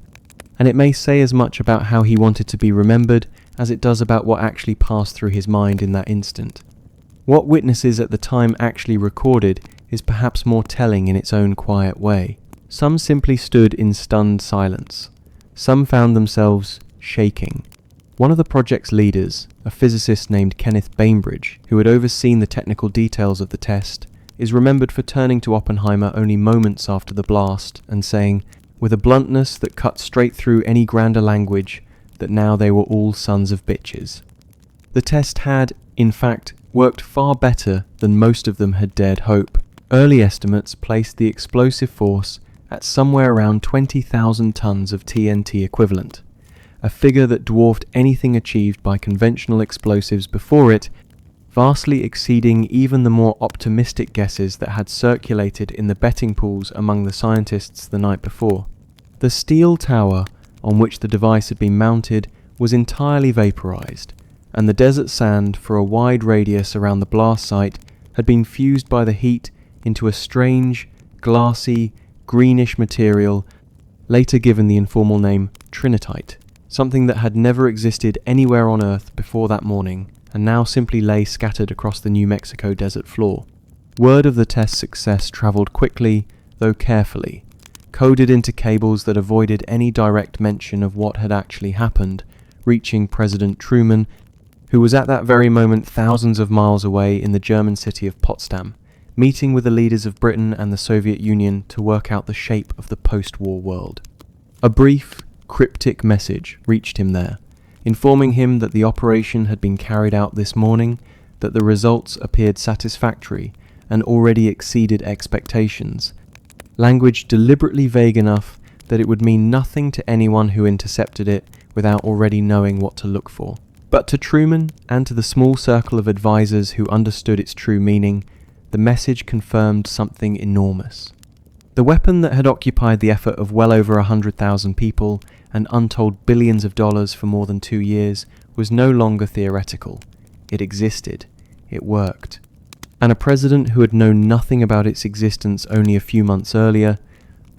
and it may say as much about how he wanted to be remembered as it does about what actually passed through his mind in that instant. What witnesses at the time actually recorded is perhaps more telling in its own quiet way. Some simply stood in stunned silence. Some found themselves shaking. One of the project's leaders, a physicist named Kenneth Bainbridge, who had overseen the technical details of the test, is remembered for turning to Oppenheimer only moments after the blast and saying, with a bluntness that cut straight through any grander language, that now they were all sons of bitches. The test had, in fact, worked far better than most of them had dared hope. Early estimates placed the explosive force at somewhere around 20,000 tons of TNT equivalent, a figure that dwarfed anything achieved by conventional explosives before it, vastly exceeding even the more optimistic guesses that had circulated in the betting pools among the scientists the night before. The steel tower on which the device had been mounted was entirely vaporized, and the desert sand for a wide radius around the blast site had been fused by the heat into a strange, glassy, greenish material, later given the informal name Trinitite, something that had never existed anywhere on Earth before that morning, and now simply lay scattered across the New Mexico desert floor. Word of the test's success travelled quickly, though carefully, coded into cables that avoided any direct mention of what had actually happened, reaching President Truman, who was at that very moment thousands of miles away in the German city of Potsdam, meeting with the leaders of Britain and the Soviet Union to work out the shape of the post-war world. A brief, cryptic message reached him there, informing him that the operation had been carried out this morning, that the results appeared satisfactory and already exceeded expectations, language deliberately vague enough that it would mean nothing to anyone who intercepted it without already knowing what to look for. But to Truman and to the small circle of advisors who understood its true meaning, the message confirmed something enormous. The weapon that had occupied the effort of well over 100,000 people and untold billions of dollars for more than 2 years was no longer theoretical. It existed. It worked. And a president who had known nothing about its existence only a few months earlier,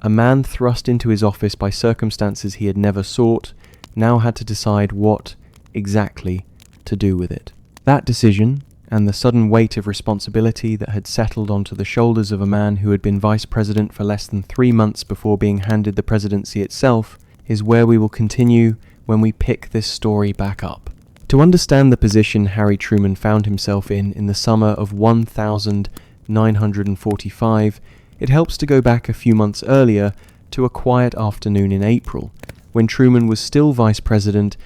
a man thrust into his office by circumstances he had never sought, now had to decide what, exactly, to do with it. That decision, and the sudden weight of responsibility that had settled onto the shoulders of a man who had been vice president for less than 3 months before being handed the presidency itself, is where we will continue when we pick this story back up. To understand the position Harry Truman found himself in the summer of 1945, it helps to go back a few months earlier to a quiet afternoon in April, when Truman was still vice president,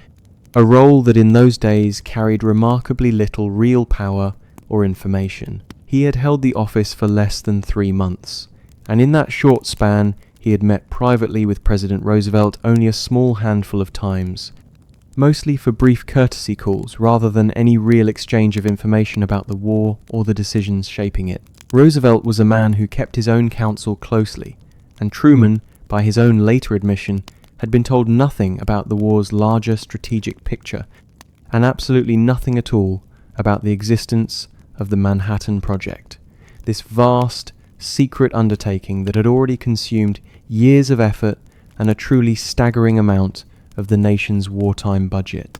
a role that in those days carried remarkably little real power or information. He had held the office for less than 3 months, and in that short span he had met privately with President Roosevelt only a small handful of times, mostly for brief courtesy calls rather than any real exchange of information about the war or the decisions shaping it. Roosevelt was a man who kept his own counsel closely, and Truman, by his own later admission, had been told nothing about the war's larger strategic picture, and absolutely nothing at all about the existence of the Manhattan Project, this vast, secret undertaking that had already consumed years of effort and a truly staggering amount of the nation's wartime budget.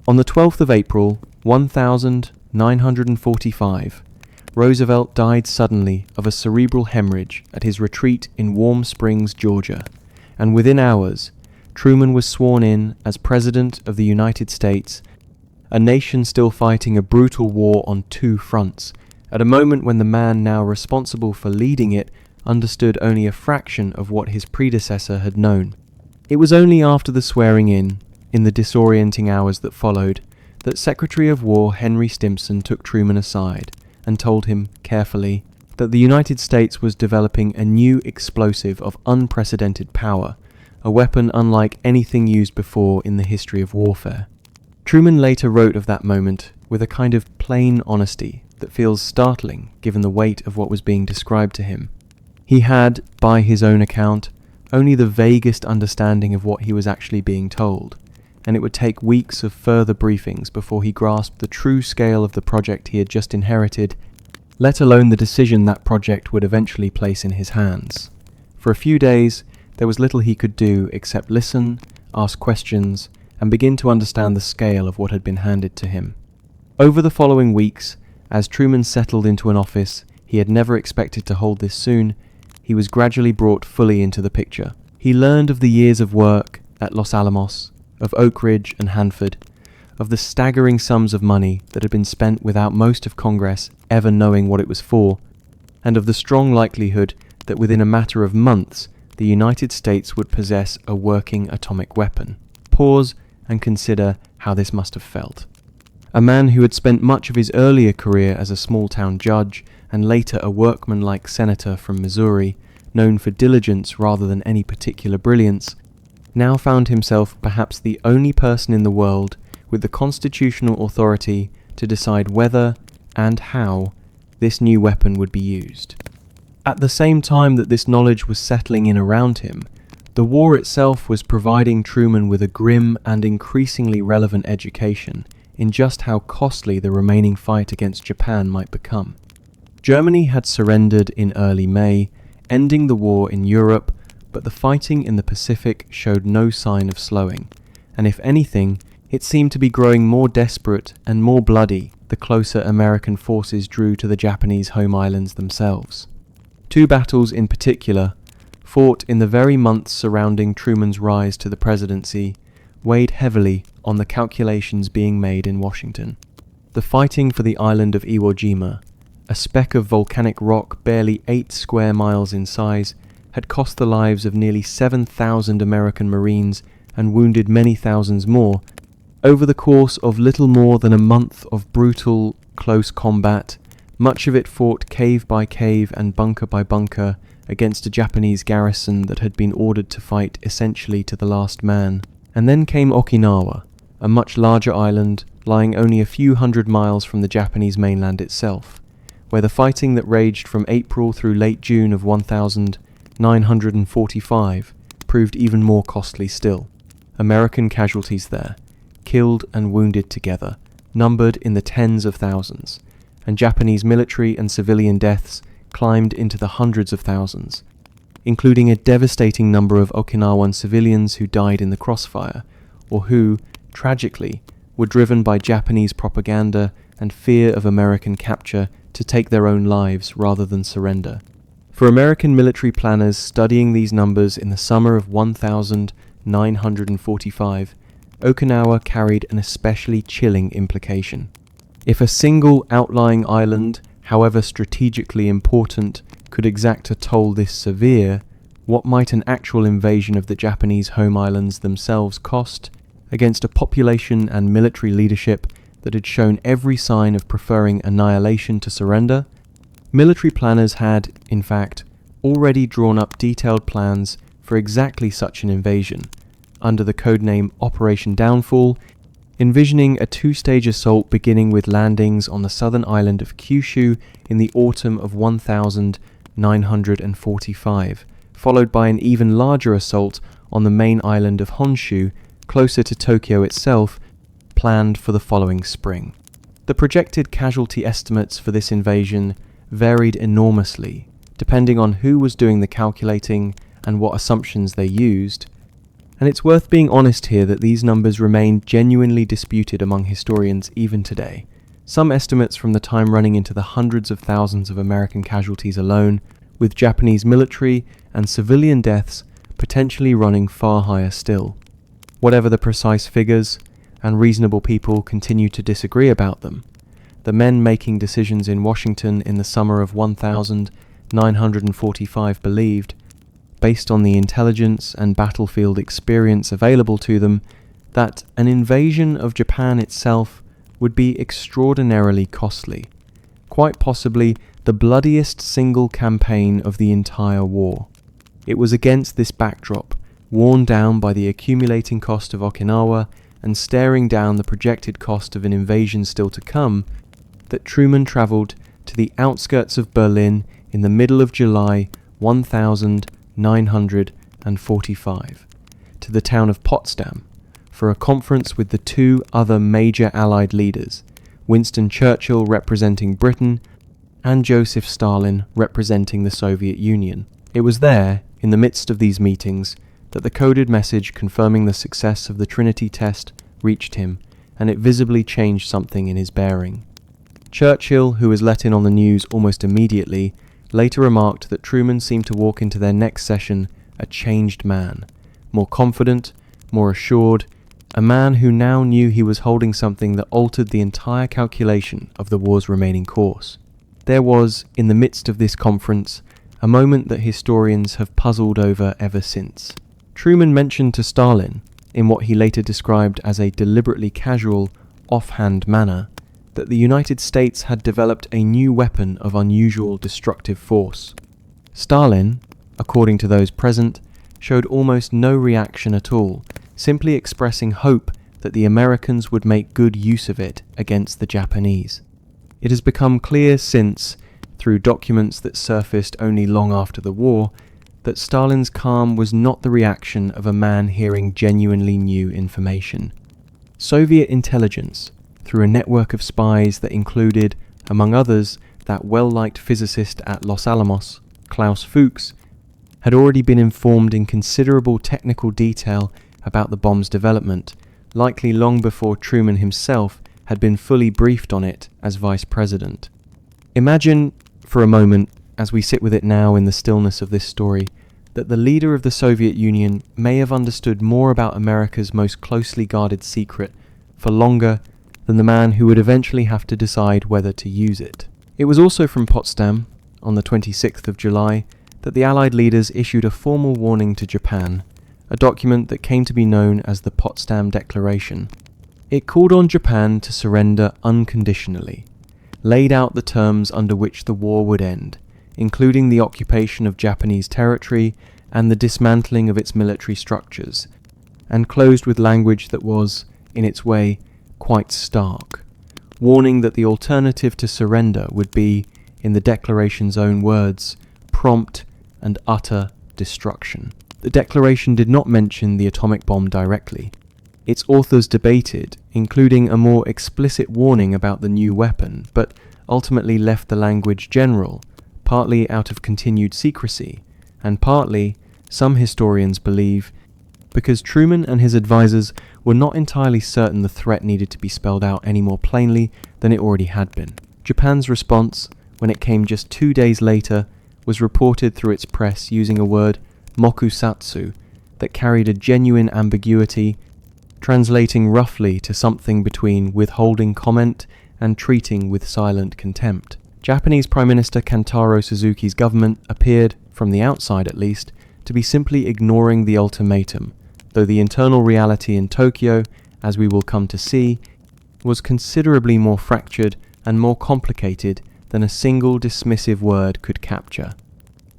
On the 12th of April, 1945, Roosevelt died suddenly of a cerebral hemorrhage at his retreat in Warm Springs, Georgia, and within hours, Truman was sworn in as President of the United States, a nation still fighting a brutal war on two fronts, at a moment when the man now responsible for leading it understood only a fraction of what his predecessor had known. It was only after the swearing in the disorienting hours that followed, that Secretary of War Henry Stimson took Truman aside and told him, carefully, that the United States was developing a new explosive of unprecedented power, a weapon unlike anything used before in the history of warfare. Truman later wrote of that moment with a kind of plain honesty that feels startling given the weight of what was being described to him. He had, by his own account, only the vaguest understanding of what he was actually being told, and it would take weeks of further briefings before he grasped the true scale of the project he had just inherited, let alone the decision that project would eventually place in his hands. For a few days, there was little he could do except listen, ask questions, and begin to understand the scale of what had been handed to him. Over the following weeks, as Truman settled into an office he had never expected to hold this soon, he was gradually brought fully into the picture. He learned of the years of work at Los Alamos, of Oak Ridge and Hanford, of the staggering sums of money that had been spent without most of Congress ever knowing what it was for, and of the strong likelihood that within a matter of months the United States would possess a working atomic weapon. Pause and consider how this must have felt. A man who had spent much of his earlier career as a small-town judge and later a workman-like senator from Missouri, known for diligence rather than any particular brilliance, now found himself perhaps the only person in the world with the constitutional authority to decide whether and how this new weapon would be used. At the same time that this knowledge was settling in around him, the war itself was providing Truman with a grim and increasingly relevant education in just how costly the remaining fight against Japan might become. Germany had surrendered in early May, ending the war in Europe, but the fighting in the Pacific showed no sign of slowing, and if anything, it seemed to be growing more desperate and more bloody the closer American forces drew to the Japanese home islands themselves. Two battles in particular, fought in the very months surrounding Truman's rise to the presidency, weighed heavily on the calculations being made in Washington. The fighting for the island of Iwo Jima, a speck of volcanic rock barely 8 square miles in size, had cost the lives of nearly 7,000 American Marines and wounded many thousands more, over the course of little more than a month of brutal, close combat, much of it fought cave by cave and bunker by bunker against a Japanese garrison that had been ordered to fight essentially to the last man. And then came Okinawa, a much larger island lying only a few hundred miles from the Japanese mainland itself, where the fighting that raged from April through late June of 1945 proved even more costly still. American casualties there, killed and wounded together, numbered in the tens of thousands, and Japanese military and civilian deaths climbed into the hundreds of thousands, including a devastating number of Okinawan civilians who died in the crossfire, or who, tragically, were driven by Japanese propaganda and fear of American capture to take their own lives rather than surrender. For American military planners studying these numbers in the summer of 1945, Okinawa carried an especially chilling implication. If a single outlying island, however strategically important, could exact a toll this severe, what might an actual invasion of the Japanese home islands themselves cost, against a population and military leadership that had shown every sign of preferring annihilation to surrender? Military planners had, in fact, already drawn up detailed plans for exactly such an invasion, under the codename Operation Downfall, envisioning a two-stage assault beginning with landings on the southern island of Kyushu in the autumn of 1945, followed by an even larger assault on the main island of Honshu, closer to Tokyo itself, planned for the following spring. The projected casualty estimates for this invasion varied enormously, depending on who was doing the calculating and what assumptions they used, and it's worth being honest here that these numbers remain genuinely disputed among historians even today. Some estimates from the time running into the hundreds of thousands of American casualties alone, with Japanese military and civilian deaths potentially running far higher still. Whatever the precise figures, and reasonable people continue to disagree about them, the men making decisions in Washington in the summer of 1945 believed, based on the intelligence and battlefield experience available to them, that an invasion of Japan itself would be extraordinarily costly, quite possibly the bloodiest single campaign of the entire war. It was against this backdrop, worn down by the accumulating cost of Okinawa and staring down the projected cost of an invasion still to come, that Truman travelled to the outskirts of Berlin in the middle of July 1945, to the town of Potsdam, for a conference with the two other major Allied leaders, Winston Churchill representing Britain and Joseph Stalin representing the Soviet Union. It was there, in the midst of these meetings, that the coded message confirming the success of the Trinity test reached him, and it visibly changed something in his bearing. Churchill, who was let in on the news almost immediately, later remarked that Truman seemed to walk into their next session a changed man, more confident, more assured, a man who now knew he was holding something that altered the entire calculation of the war's remaining course. There was, in the midst of this conference, a moment that historians have puzzled over ever since. Truman mentioned to Stalin, in what he later described as a deliberately casual, offhand manner, that the United States had developed a new weapon of unusual destructive force. Stalin, according to those present, showed almost no reaction at all, simply expressing hope that the Americans would make good use of it against the Japanese. It has become clear since, through documents that surfaced only long after the war, that Stalin's calm was not the reaction of a man hearing genuinely new information. Soviet intelligence, through a network of spies that included, among others, that well-liked physicist at Los Alamos, Klaus Fuchs, had already been informed in considerable technical detail about the bomb's development, likely long before Truman himself had been fully briefed on it as vice president. Imagine, for a moment, as we sit with it now in the stillness of this story, that the leader of the Soviet Union may have understood more about America's most closely guarded secret for longer than the man who would eventually have to decide whether to use it. It was also from Potsdam, on the 26th of July, that the Allied leaders issued a formal warning to Japan, a document that came to be known as the Potsdam Declaration. It called on Japan to surrender unconditionally, laid out the terms under which the war would end, including the occupation of Japanese territory and the dismantling of its military structures, and closed with language that was, in its way, quite stark, warning that the alternative to surrender would be, in the declaration's own words, prompt and utter destruction. The declaration did not mention the atomic bomb directly. Its authors debated, including a more explicit warning about the new weapon, but ultimately left the language general, partly out of continued secrecy, and partly, some historians believe, because Truman and his advisors were not entirely certain the threat needed to be spelled out any more plainly than it already had been. Japan's response, when it came just 2 days later, was reported through its press using a word, mokusatsu, that carried a genuine ambiguity, translating roughly to something between withholding comment and treating with silent contempt. Japanese Prime Minister Kantaro Suzuki's government appeared, from the outside at least, to be simply ignoring the ultimatum, though the internal reality in Tokyo, as we will come to see, was considerably more fractured and more complicated than a single dismissive word could capture.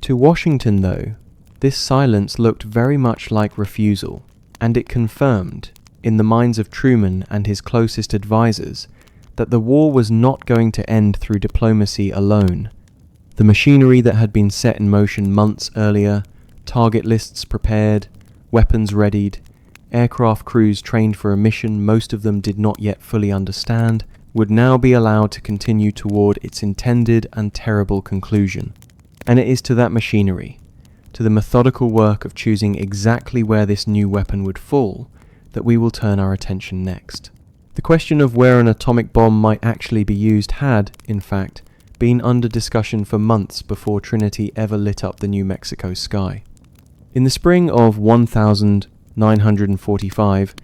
To Washington, though, this silence looked very much like refusal, and it confirmed, in the minds of Truman and his closest advisors that the war was not going to end through diplomacy alone. The machinery that had been set in motion months earlier, target lists prepared, weapons readied, aircraft crews trained for a mission most of them did not yet fully understand, would now be allowed to continue toward its intended and terrible conclusion. And it is to that machinery, to the methodical work of choosing exactly where this new weapon would fall, that we will turn our attention next. The question of where an atomic bomb might actually be used had, in fact, been under discussion for months before Trinity ever lit up the New Mexico sky. In the spring of 1945,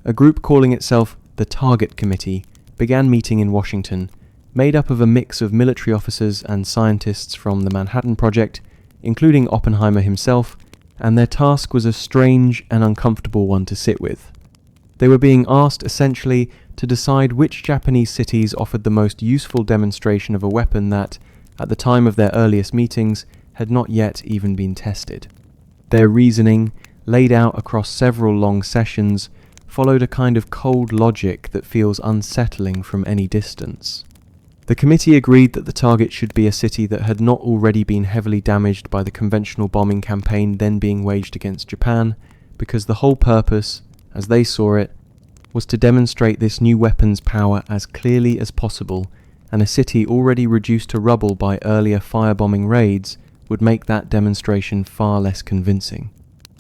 a group calling itself the Target Committee began meeting in Washington, made up of a mix of military officers and scientists from the Manhattan Project, including Oppenheimer himself, and their task was a strange and uncomfortable one to sit with. They were being asked essentially to decide which Japanese cities offered the most useful demonstration of a weapon that, at the time of their earliest meetings, had not yet even been tested. Their reasoning, laid out across several long sessions, followed a kind of cold logic that feels unsettling from any distance. The committee agreed that the target should be a city that had not already been heavily damaged by the conventional bombing campaign then being waged against Japan, because the whole purpose, as they saw it, was to demonstrate this new weapon's power as clearly as possible, and a city already reduced to rubble by earlier firebombing raids would make that demonstration far less convincing.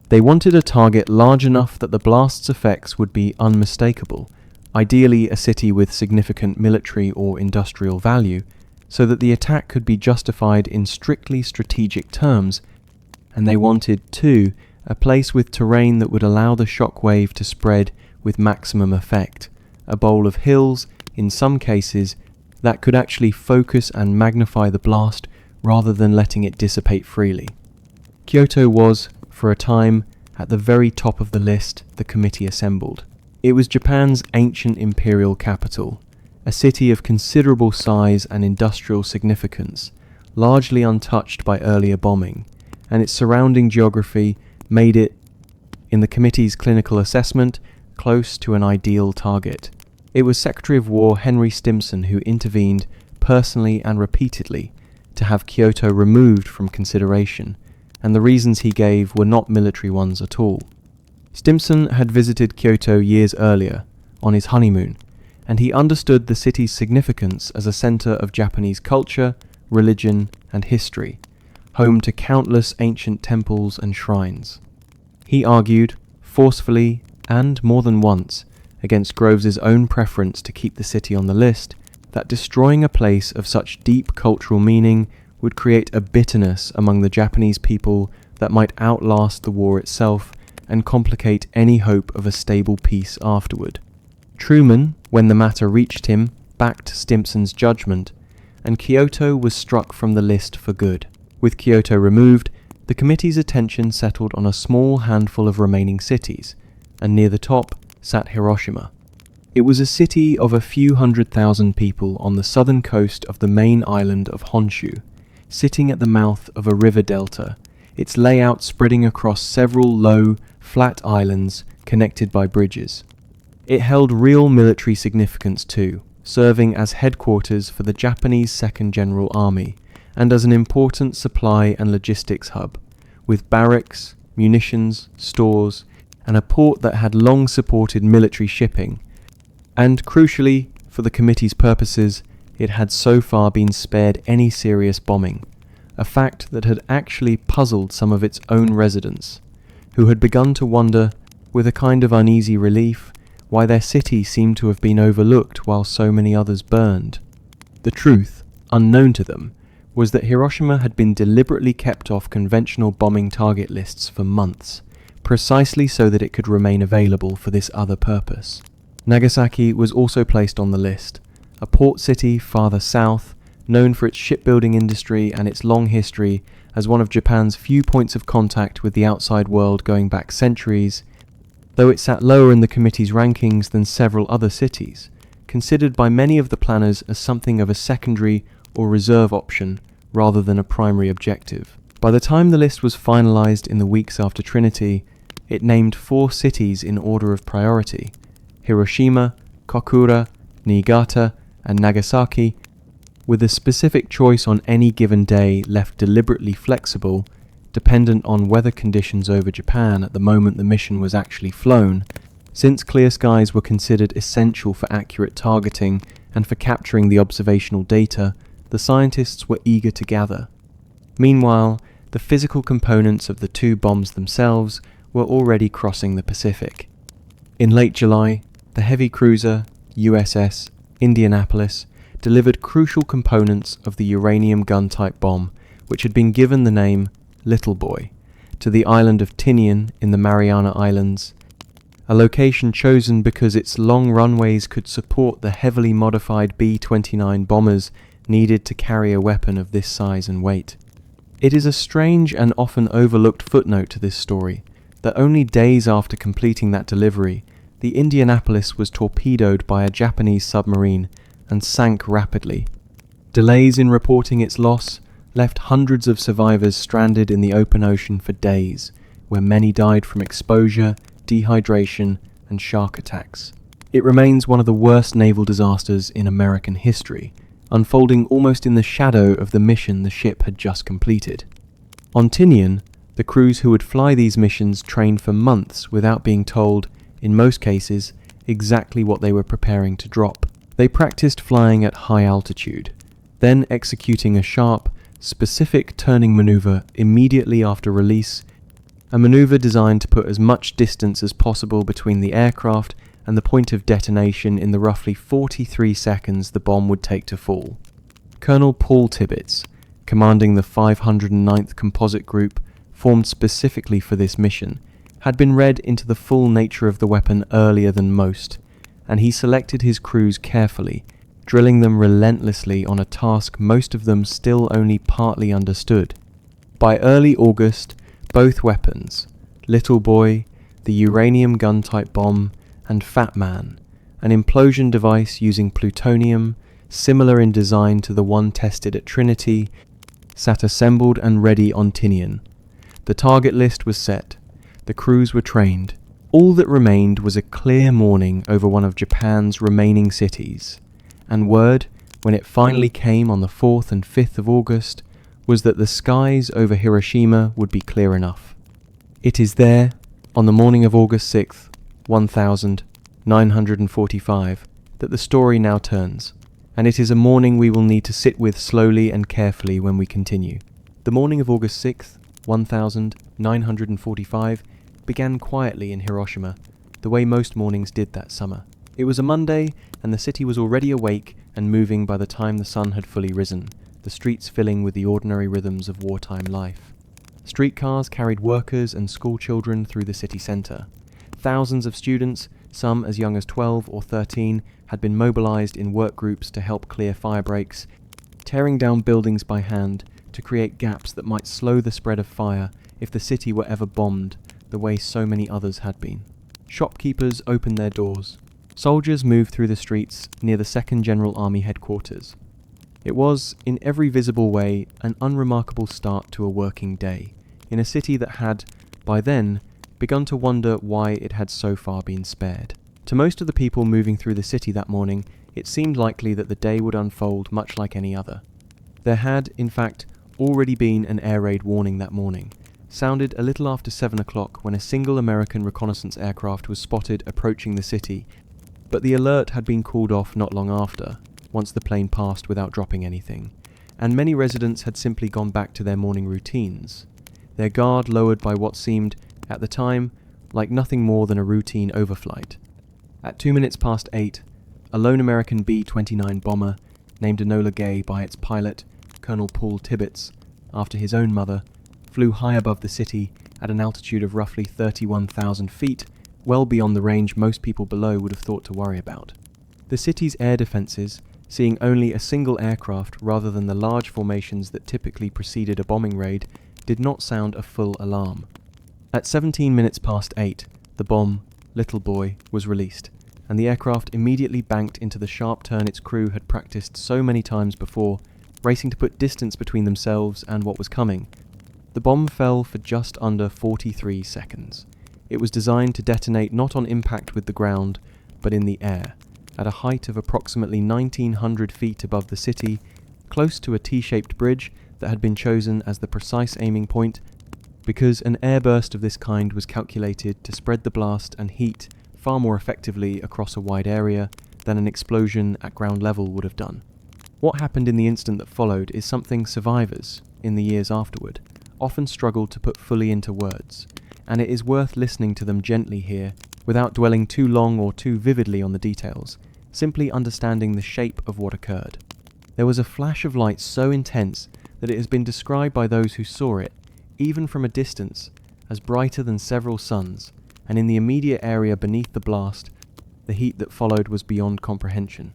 They wanted a target large enough that the blast's effects would be unmistakable, ideally a city with significant military or industrial value, so that the attack could be justified in strictly strategic terms, and they wanted, too, a place with terrain that would allow the shock wave to spread with maximum effect, a bowl of hills, in some cases, that could actually focus and magnify the blast rather than letting it dissipate freely. Kyoto was, for a time, at the very top of the list the committee assembled. It was Japan's ancient imperial capital, a city of considerable size and industrial significance, largely untouched by earlier bombing, and its surrounding geography made it, in the committee's clinical assessment, close to an ideal target. It was Secretary of War Henry Stimson who intervened, personally and repeatedly, to have Kyoto removed from consideration, and the reasons he gave were not military ones at all. Stimson had visited Kyoto years earlier, on his honeymoon, and he understood the city's significance as a center of Japanese culture, religion, and history, home to countless ancient temples and shrines. He argued, forcefully and more than once, against Groves's own preference to keep the city on the list, that destroying a place of such deep cultural meaning would create a bitterness among the Japanese people that might outlast the war itself and complicate any hope of a stable peace afterward. Truman, when the matter reached him, backed Stimson's judgment, and Kyoto was struck from the list for good. With Kyoto removed, the committee's attention settled on a small handful of remaining cities, and near the top sat Hiroshima. It was a city of a few 100,000 people on the southern coast of the main island of Honshu, sitting at the mouth of a river delta, its layout spreading across several low, flat islands connected by bridges. It held real military significance too, serving as headquarters for the Japanese Second General Army, and as an important supply and logistics hub, with barracks, munitions, stores, and a port that had long supported military shipping, and crucially, for the committee's purposes, it had so far been spared any serious bombing, a fact that had actually puzzled some of its own residents, who had begun to wonder, with a kind of uneasy relief, why their city seemed to have been overlooked while so many others burned. The truth, unknown to them, was that Hiroshima had been deliberately kept off conventional bombing target lists for months, precisely so that it could remain available for this other purpose. Nagasaki was also placed on the list, a port city farther south, known for its shipbuilding industry and its long history as one of Japan's few points of contact with the outside world going back centuries, though it sat lower in the committee's rankings than several other cities, considered by many of the planners as something of a secondary or reserve option rather than a primary objective. By the time the list was finalized in the weeks after Trinity, it named 4 cities in order of priority, Hiroshima, Kokura, Niigata, and Nagasaki, with a specific choice on any given day left deliberately flexible, dependent on weather conditions over Japan at the moment the mission was actually flown, since clear skies were considered essential for accurate targeting and for capturing the observational data the scientists were eager to gather. Meanwhile, the physical components of the two bombs themselves were already crossing the Pacific. In late July, the heavy cruiser USS Indianapolis delivered crucial components of the uranium gun-type bomb, which had been given the name Little Boy, to the island of Tinian in the Mariana Islands, a location chosen because its long runways could support the heavily modified B-29 bombers needed to carry a weapon of this size and weight. It is a strange and often overlooked footnote to this story that only days after completing that delivery, the Indianapolis was torpedoed by a Japanese submarine and sank rapidly. Delays in reporting its loss left hundreds of survivors stranded in the open ocean for days, where many died from exposure, dehydration, and shark attacks. It remains one of the worst naval disasters in American history, unfolding almost in the shadow of the mission the ship had just completed. On Tinian, the crews who would fly these missions trained for months without being told, in most cases, exactly what they were preparing to drop. They practiced flying at high altitude, then executing a sharp, specific turning maneuver immediately after release, a maneuver designed to put as much distance as possible between the aircraft and the point of detonation in the roughly 43 seconds the bomb would take to fall. Colonel Paul Tibbets, commanding the 509th Composite Group, formed specifically for this mission, had been read into the full nature of the weapon earlier than most, and he selected his crews carefully, drilling them relentlessly on a task most of them still only partly understood. By early August, both weapons, Little Boy, the uranium gun-type bomb, and Fat Man, an implosion device using plutonium, similar in design to the one tested at Trinity, sat assembled and ready on Tinian. The target list was set. The crews were trained. All that remained was a clear morning over one of Japan's remaining cities, and word, when it finally came on the 4th and 5th of August, was that the skies over Hiroshima would be clear enough. It is there, on the morning of August 6th, 1945, that the story now turns, and it is a morning we will need to sit with slowly and carefully when we continue. The morning of August 6th, 1945, began quietly in Hiroshima, the way most mornings did that summer. It was a Monday, and the city was already awake and moving by the time the sun had fully risen, the streets filling with the ordinary rhythms of wartime life. Streetcars carried workers and school children through the city centre. Thousands of students, some as young as 12 or 13, had been mobilized in work groups to help clear fire breaks, tearing down buildings by hand to create gaps that might slow the spread of fire if the city were ever bombed, the way so many others had been. Shopkeepers opened their doors. Soldiers moved through the streets near the 2nd General Army headquarters. It was, in every visible way, an unremarkable start to a working day, in a city that had, by then, begun to wonder why it had so far been spared. To most of the people moving through the city that morning, it seemed likely that the day would unfold much like any other. There had, in fact, already been an air raid warning that morning, sounded a little after 7 o'clock when a single American reconnaissance aircraft was spotted approaching the city, but the alert had been called off not long after, once the plane passed without dropping anything, and many residents had simply gone back to their morning routines, their guard lowered by what seemed, at the time, like nothing more than a routine overflight. At 8:02, a lone American B-29 bomber, named Enola Gay by its pilot, Colonel Paul Tibbets, after his own mother, flew high above the city at an altitude of roughly 31,000 feet, well beyond the range most people below would have thought to worry about. The city's air defences, seeing only a single aircraft rather than the large formations that typically preceded a bombing raid, did not sound a full alarm. At 8:17, the bomb, Little Boy, was released, and the aircraft immediately banked into the sharp turn its crew had practiced so many times before, racing to put distance between themselves and what was coming. The bomb fell for just under 43 seconds. It was designed to detonate not on impact with the ground, but in the air, at a height of approximately 1,900 feet above the city, close to a T-shaped bridge that had been chosen as the precise aiming point because an airburst of this kind was calculated to spread the blast and heat far more effectively across a wide area than an explosion at ground level would have done. What happened in the instant that followed is something survivors, in the years afterward, often struggle to put fully into words, and it is worth listening to them gently here, without dwelling too long or too vividly on the details, simply understanding the shape of what occurred. There was a flash of light so intense that it has been described by those who saw it, even from a distance, as brighter than several suns, and in the immediate area beneath the blast, the heat that followed was beyond comprehension.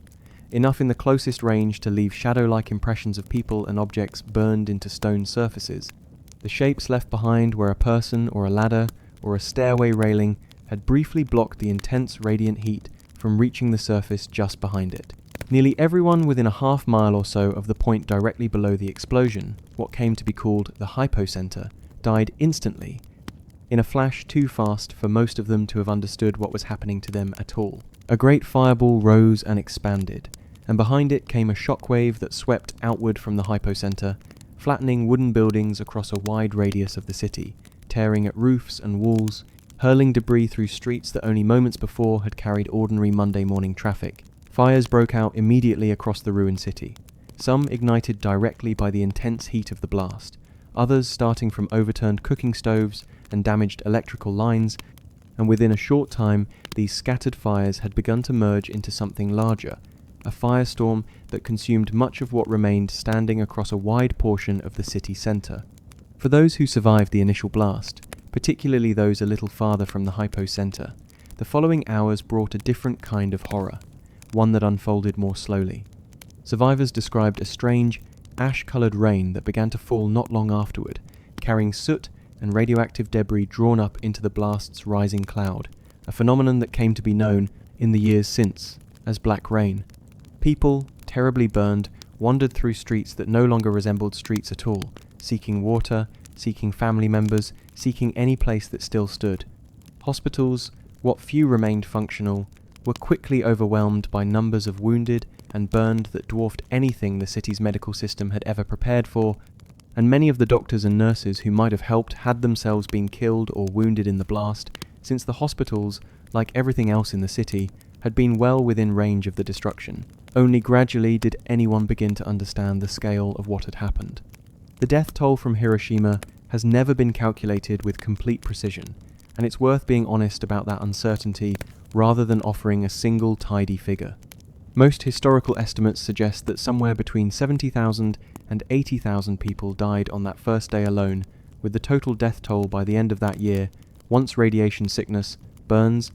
Enough in the closest range to leave shadow-like impressions of people and objects burned into stone surfaces. The shapes left behind where a person or a ladder or a stairway railing had briefly blocked the intense radiant heat from reaching the surface just behind it. Nearly everyone within a half mile or so of the point directly below the explosion, what came to be called the hypocenter, died instantly, in a flash too fast for most of them to have understood what was happening to them at all. A great fireball rose and expanded, and behind it came a shockwave that swept outward from the hypocenter, flattening wooden buildings across a wide radius of the city, tearing at roofs and walls, hurling debris through streets that only moments before had carried ordinary Monday morning traffic. Fires broke out immediately across the ruined city, some ignited directly by the intense heat of the blast, others starting from overturned cooking stoves and damaged electrical lines, and within a short time these scattered fires had begun to merge into something larger, a firestorm that consumed much of what remained standing across a wide portion of the city centre. For those who survived the initial blast, particularly those a little farther from the hypocenter, the following hours brought a different kind of horror, one that unfolded more slowly. Survivors described a strange, ash-coloured rain that began to fall not long afterward, carrying soot and radioactive debris drawn up into the blast's rising cloud, a phenomenon that came to be known, in the years since, as black rain. People, terribly burned, wandered through streets that no longer resembled streets at all, seeking water, seeking family members, seeking any place that still stood. Hospitals, what few remained functional, were quickly overwhelmed by numbers of wounded and burned that dwarfed anything the city's medical system had ever prepared for, and many of the doctors and nurses who might have helped had themselves been killed or wounded in the blast, since the hospitals, like everything else in the city, had been well within range of the destruction. Only gradually did anyone begin to understand the scale of what had happened. The death toll from Hiroshima has never been calculated with complete precision, and it's worth being honest about that uncertainty rather than offering a single tidy figure. Most historical estimates suggest that somewhere between 70,000 and 80,000 people died on that first day alone, with the total death toll by the end of that year, once radiation sickness, burns,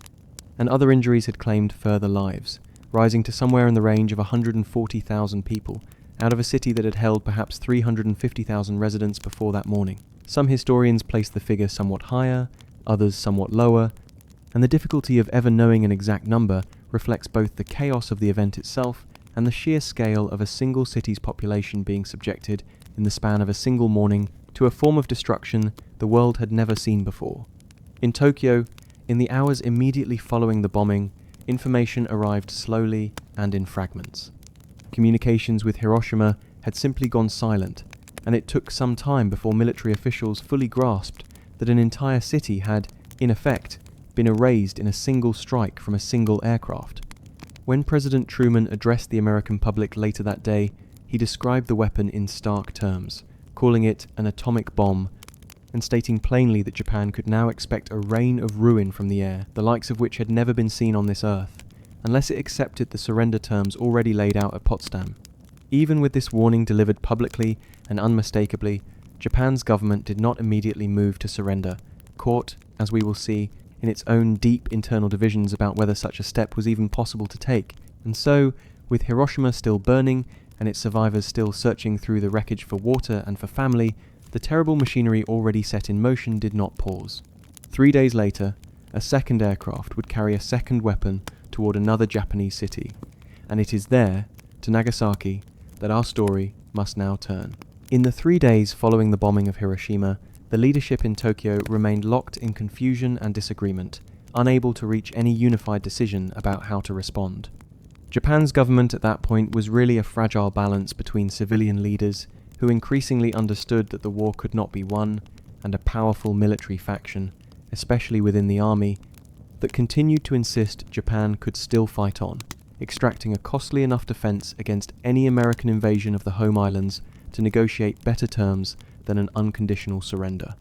and other injuries had claimed further lives, rising to somewhere in the range of 140,000 people, out of a city that had held perhaps 350,000 residents before that morning. Some historians place the figure somewhat higher, others somewhat lower, and the difficulty of ever knowing an exact number reflects both the chaos of the event itself and the sheer scale of a single city's population being subjected, in the span of a single morning, to a form of destruction the world had never seen before. In Tokyo, in the hours immediately following the bombing, information arrived slowly and in fragments. Communications with Hiroshima had simply gone silent, and it took some time before military officials fully grasped that an entire city had, in effect, been erased in a single strike from a single aircraft. When President Truman addressed the American public later that day, he described the weapon in stark terms, calling it an atomic bomb, and stating plainly that Japan could now expect a rain of ruin from the air, the likes of which had never been seen on this earth, unless it accepted the surrender terms already laid out at Potsdam. Even with this warning delivered publicly and unmistakably, Japan's government did not immediately move to surrender, caught, as we will see, in its own deep internal divisions about whether such a step was even possible to take, and so, with Hiroshima still burning and its survivors still searching through the wreckage for water and for family, the terrible machinery already set in motion did not pause. 3 days later, a second aircraft would carry a second weapon toward another Japanese city, and it is there, to Nagasaki, that our story must now turn. In the 3 days following the bombing of Hiroshima, the leadership in Tokyo remained locked in confusion and disagreement, unable to reach any unified decision about how to respond. Japan's government at that point was really a fragile balance between civilian leaders who increasingly understood that the war could not be won, and a powerful military faction, especially within the army, that continued to insist Japan could still fight on, extracting a costly enough defense against any American invasion of the home islands to negotiate better terms than an unconditional surrender.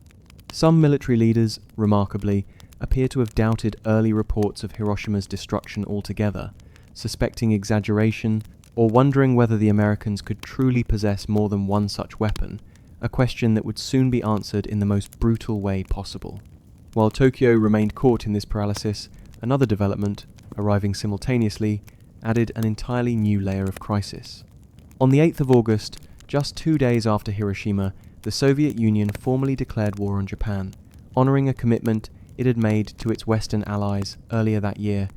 Some military leaders, remarkably, appear to have doubted early reports of Hiroshima's destruction altogether, suspecting exaggeration or wondering whether the Americans could truly possess more than one such weapon, a question that would soon be answered in the most brutal way possible. While Tokyo remained caught in this paralysis, another development, arriving simultaneously, added an entirely new layer of crisis. On the 8th of August, just 2 days after Hiroshima, the Soviet Union formally declared war on Japan, honouring a commitment it had made to its Western allies earlier that year,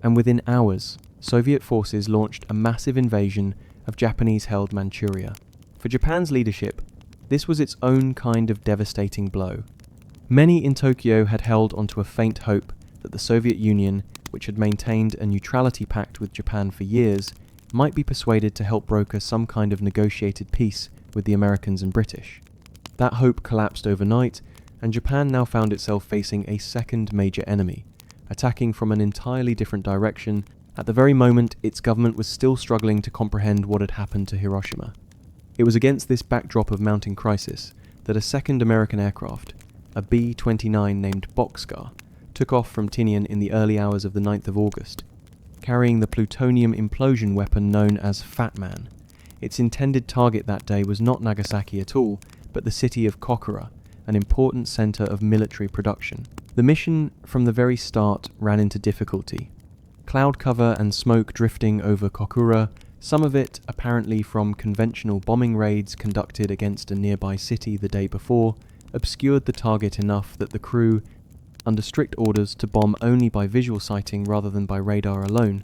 and within hours, Soviet forces launched a massive invasion of Japanese-held Manchuria. For Japan's leadership, this was its own kind of devastating blow. Many in Tokyo had held onto a faint hope that the Soviet Union, which had maintained a neutrality pact with Japan for years, might be persuaded to help broker some kind of negotiated peace with the Americans and British. That hope collapsed overnight, and Japan now found itself facing a second major enemy, attacking from an entirely different direction at the very moment its government was still struggling to comprehend what had happened to Hiroshima. It was against this backdrop of mounting crisis that a second American aircraft, a B-29 named Boxcar, took off from Tinian in the early hours of the 9th of August, carrying the plutonium implosion weapon known as Fat Man. Its intended target that day was not Nagasaki at all, but the city of Kokura, an important centre of military production. The mission, from the very start, ran into difficulty. Cloud cover and smoke drifting over Kokura, some of it apparently from conventional bombing raids conducted against a nearby city the day before, obscured the target enough that the crew, under strict orders to bomb only by visual sighting rather than by radar alone,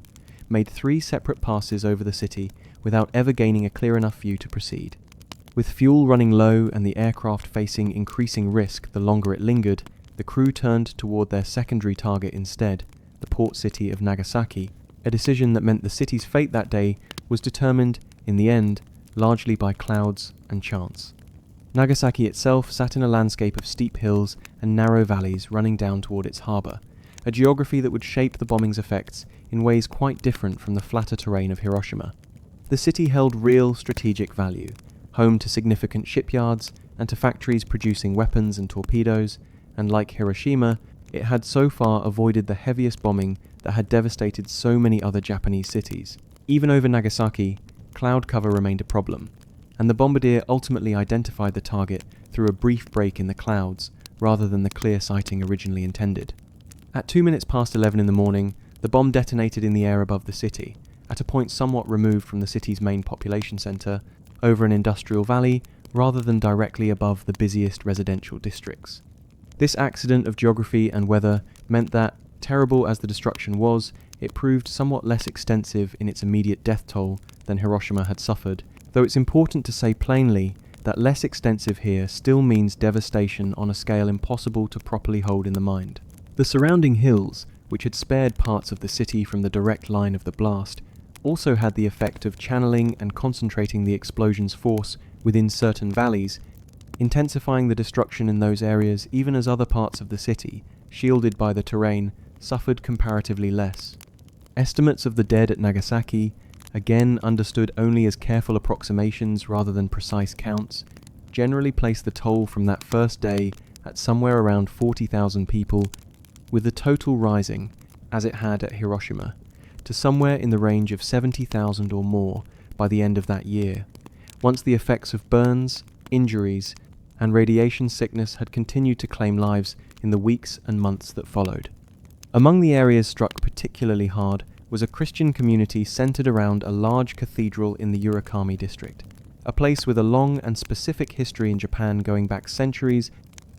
made 3 separate passes over the city without ever gaining a clear enough view to proceed. With fuel running low and the aircraft facing increasing risk the longer it lingered, the crew turned toward their secondary target instead, the port city of Nagasaki, a decision that meant the city's fate that day was determined, in the end, largely by clouds and chance. Nagasaki itself sat in a landscape of steep hills and narrow valleys running down toward its harbour, a geography that would shape the bombing's effects in ways quite different from the flatter terrain of Hiroshima. The city held real strategic value, home to significant shipyards and to factories producing weapons and torpedoes, and like Hiroshima, it had so far avoided the heaviest bombing that had devastated so many other Japanese cities. Even over Nagasaki, cloud cover remained a problem, and the bombardier ultimately identified the target through a brief break in the clouds, rather than the clear sighting originally intended. At 2 minutes past 11 in the morning, the bomb detonated in the air above the city, at a point somewhat removed from the city's main population centre, over an industrial valley, rather than directly above the busiest residential districts. This accident of geography and weather meant that, terrible as the destruction was, it proved somewhat less extensive in its immediate death toll than Hiroshima had suffered, though it's important to say plainly that less extensive here still means devastation on a scale impossible to properly hold in the mind. The surrounding hills, which had spared parts of the city from the direct line of the blast, also had the effect of channeling and concentrating the explosion's force within certain valleys, intensifying the destruction in those areas even as other parts of the city, shielded by the terrain, suffered comparatively less. Estimates of the dead at Nagasaki, again understood only as careful approximations rather than precise counts, generally place the toll from that first day at somewhere around 40,000 people, with the total rising, as it had at Hiroshima, to somewhere in the range of 70,000 or more by the end of that year, once the effects of burns, injuries, and radiation sickness had continued to claim lives in the weeks and months that followed. Among the areas struck particularly hard was a Christian community centered around a large cathedral in the Urakami district, a place with a long and specific history in Japan going back centuries,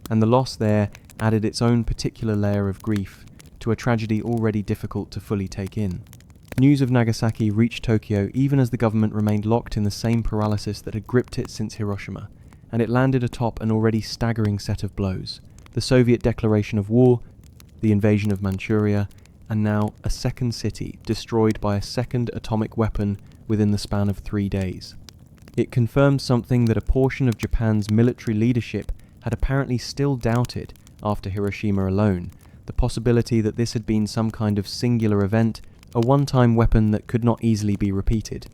and the loss there added its own particular layer of grief to a tragedy already difficult to fully take in. News of Nagasaki reached Tokyo even as the government remained locked in the same paralysis that had gripped it since Hiroshima, and it landed atop an already staggering set of blows: the Soviet declaration of war, the invasion of Manchuria, and now a second city destroyed by a second atomic weapon within the span of 3 days. It confirmed something that a portion of Japan's military leadership had apparently still doubted after Hiroshima alone, the possibility that this had been some kind of singular event, a one-time weapon that could not easily be repeated.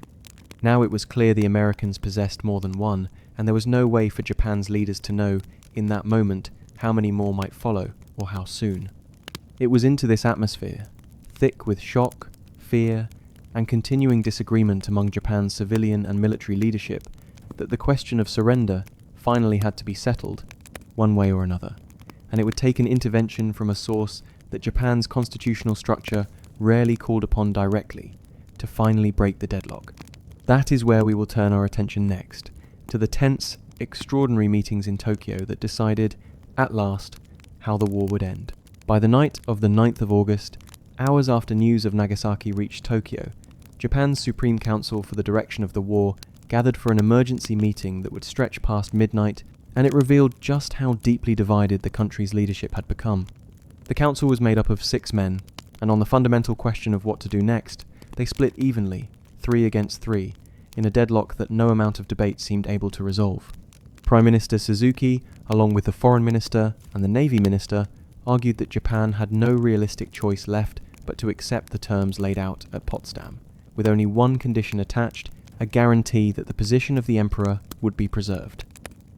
Now it was clear the Americans possessed more than one, and there was no way for Japan's leaders to know, in that moment, how many more might follow, or how soon. It was into this atmosphere, thick with shock, fear, and continuing disagreement among Japan's civilian and military leadership, that the question of surrender finally had to be settled, one way or another, and it would take an intervention from a source that Japan's constitutional structure rarely called upon directly, to finally break the deadlock. That is where we will turn our attention next, to the tense, extraordinary meetings in Tokyo that decided, at last, how the war would end. By the night of the 9th of August, hours after news of Nagasaki reached Tokyo, Japan's Supreme Council for the Direction of the War gathered for an emergency meeting that would stretch past midnight, and it revealed just how deeply divided the country's leadership had become. The council was made up of 6 men, and on the fundamental question of what to do next, they split evenly, 3 against 3, in a deadlock that no amount of debate seemed able to resolve. Prime Minister Suzuki, along with the Foreign Minister and the Navy Minister, argued that Japan had no realistic choice left but to accept the terms laid out at Potsdam, with only one condition attached, a guarantee that the position of the emperor would be preserved.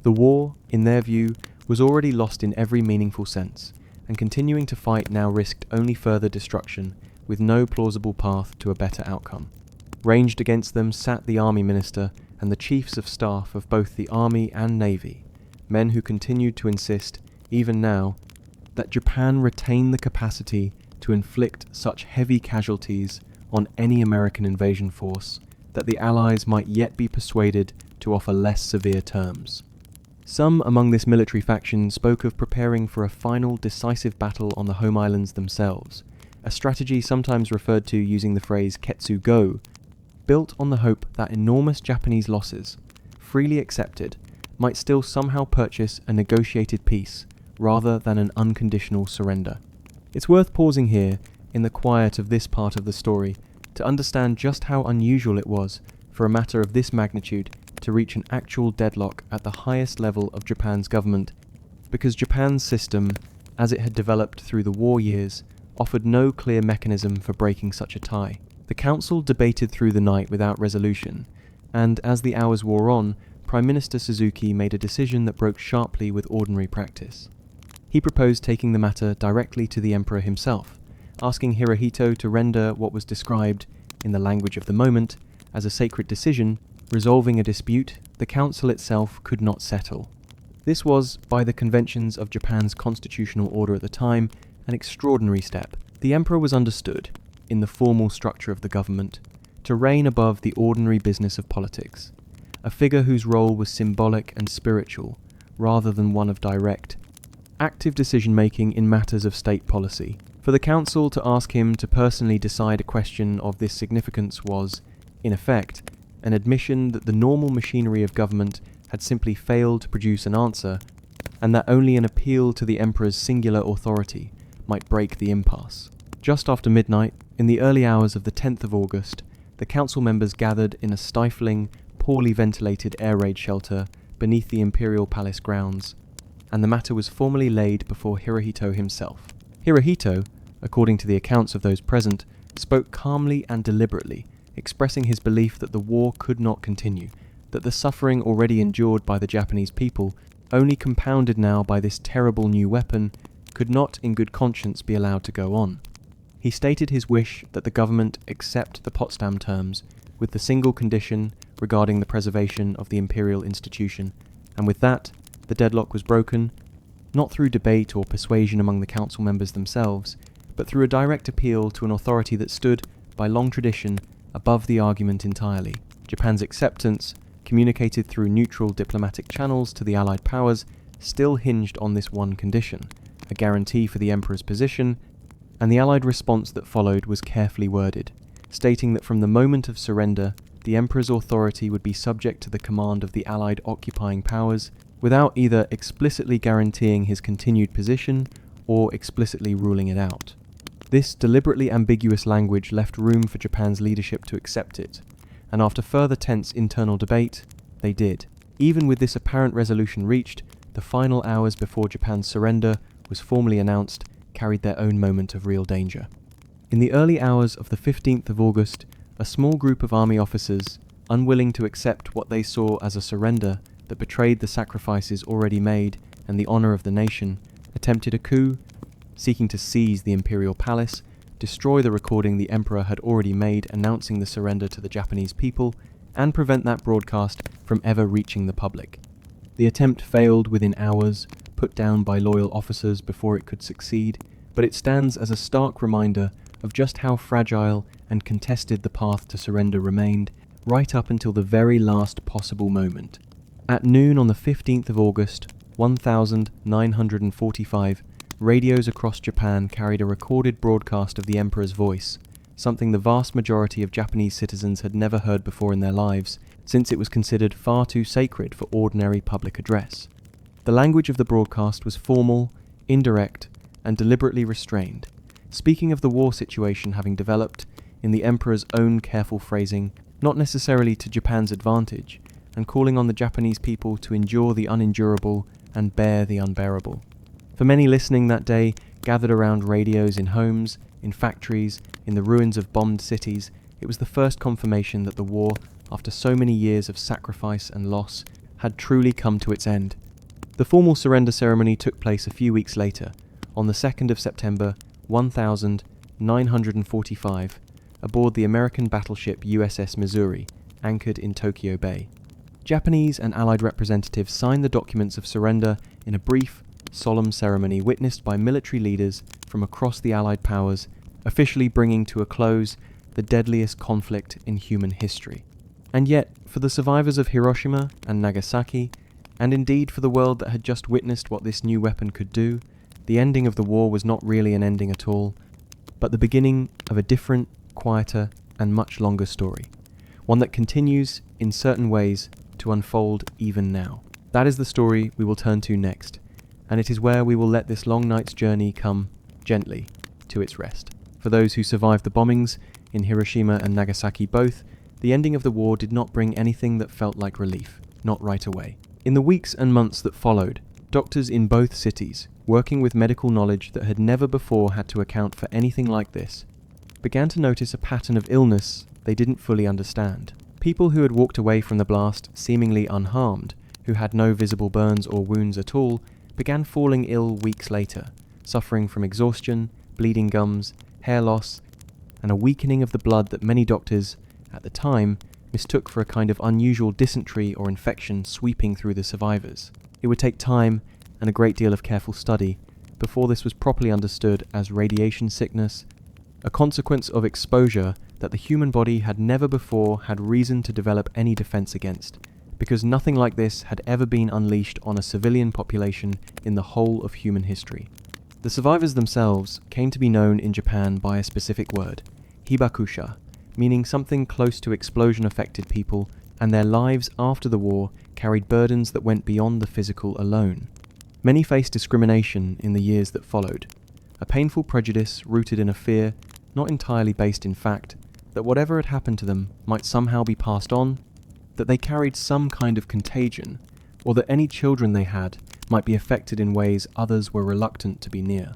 The war, in their view, was already lost in every meaningful sense, and continuing to fight now risked only further destruction, with no plausible path to a better outcome. Ranged against them sat the army minister and the chiefs of staff of both the army and navy, men who continued to insist, even now, that Japan retain the capacity to inflict such heavy casualties on any American invasion force that the Allies might yet be persuaded to offer less severe terms. Some among this military faction spoke of preparing for a final decisive battle on the home islands themselves, a strategy sometimes referred to using the phrase ketsu go, built on the hope that enormous Japanese losses, freely accepted, might still somehow purchase a negotiated peace rather than an unconditional surrender. It's worth pausing here, in the quiet of this part of the story, to understand just how unusual it was for a matter of this magnitude to reach an actual deadlock at the highest level of Japan's government, because Japan's system, as it had developed through the war years, offered no clear mechanism for breaking such a tie. The council debated through the night without resolution, and as the hours wore on, Prime Minister Suzuki made a decision that broke sharply with ordinary practice. He proposed taking the matter directly to the emperor himself, asking Hirohito to render what was described, in the language of the moment, as a sacred decision, resolving a dispute the council itself could not settle. This was, by the conventions of Japan's constitutional order at the time, an extraordinary step. The emperor was understood, in the formal structure of the government, to reign above the ordinary business of politics, a figure whose role was symbolic and spiritual, rather than one of direct, active decision-making in matters of state policy. For the council to ask him to personally decide a question of this significance was, in effect, an admission that the normal machinery of government had simply failed to produce an answer, and that only an appeal to the emperor's singular authority might break the impasse. Just after midnight, in the early hours of the 10th of August, the council members gathered in a stifling, poorly ventilated air raid shelter beneath the imperial palace grounds, and the matter was formally laid before Hirohito himself. Hirohito, according to the accounts of those present, spoke calmly and deliberately, expressing his belief that the war could not continue, that the suffering already endured by the Japanese people, only compounded now by this terrible new weapon, could not in good conscience be allowed to go on. He stated his wish that the government accept the Potsdam terms, with the single condition regarding the preservation of the imperial institution, and with that, the deadlock was broken, not through debate or persuasion among the council members themselves, but through a direct appeal to an authority that stood, by long tradition, above the argument entirely. Japan's acceptance, communicated through neutral diplomatic channels to the Allied powers, still hinged on this one condition, a guarantee for the emperor's position, and the Allied response that followed was carefully worded, stating that from the moment of surrender, the emperor's authority would be subject to the command of the Allied occupying powers, without either explicitly guaranteeing his continued position or explicitly ruling it out. This deliberately ambiguous language left room for Japan's leadership to accept it, and after further tense internal debate, they did. Even with this apparent resolution reached, the final hours before Japan's surrender was formally announced carried their own moment of real danger. In the early hours of the 15th of August, a small group of army officers, unwilling to accept what they saw as a surrender that betrayed the sacrifices already made and the honor of the nation, attempted a coup, seeking to seize the imperial palace, destroy the recording the emperor had already made announcing the surrender to the Japanese people, and prevent that broadcast from ever reaching the public. The attempt failed within hours, put down by loyal officers before it could succeed, but it stands as a stark reminder of just how fragile and contested the path to surrender remained, right up until the very last possible moment. At noon on the 15th of August, 1945, radios across Japan carried a recorded broadcast of the emperor's voice, something the vast majority of Japanese citizens had never heard before in their lives, since it was considered far too sacred for ordinary public address. The language of the broadcast was formal, indirect, and deliberately restrained, speaking of the war situation having developed, in the emperor's own careful phrasing, not necessarily to Japan's advantage, and calling on the Japanese people to endure the unendurable and bear the unbearable. For many listening that day, gathered around radios in homes, in factories, in the ruins of bombed cities, it was the first confirmation that the war, after so many years of sacrifice and loss, had truly come to its end. The formal surrender ceremony took place a few weeks later, on the 2nd of September 1945, aboard the American battleship USS Missouri, anchored in Tokyo Bay. Japanese and Allied representatives signed the documents of surrender in a brief, solemn ceremony witnessed by military leaders from across the Allied powers, officially bringing to a close the deadliest conflict in human history. And yet, for the survivors of Hiroshima and Nagasaki, and indeed for the world that had just witnessed what this new weapon could do, the ending of the war was not really an ending at all, but the beginning of a different, quieter, and much longer story. One that continues, in certain ways, to unfold even now. That is the story we will turn to next, and it is where we will let this long night's journey come, gently, to its rest. For those who survived the bombings, in Hiroshima and Nagasaki both, the ending of the war did not bring anything that felt like relief, not right away. In the weeks and months that followed, doctors in both cities, working with medical knowledge that had never before had to account for anything like this, began to notice a pattern of illness they didn't fully understand. People who had walked away from the blast seemingly unharmed, who had no visible burns or wounds at all, began falling ill weeks later, suffering from exhaustion, bleeding gums, hair loss, and a weakening of the blood that many doctors, at the time, mistook for a kind of unusual dysentery or infection sweeping through the survivors. It would take time and a great deal of careful study before this was properly understood as radiation sickness, a consequence of exposure that the human body had never before had reason to develop any defense against, because nothing like this had ever been unleashed on a civilian population in the whole of human history. The survivors themselves came to be known in Japan by a specific word, hibakusha, meaning something close to explosion-affected people, and their lives after the war carried burdens that went beyond the physical alone. Many faced discrimination in the years that followed, a painful prejudice rooted in a fear, not entirely based in fact, that whatever had happened to them might somehow be passed on, that they carried some kind of contagion, or that any children they had might be affected in ways others were reluctant to be near.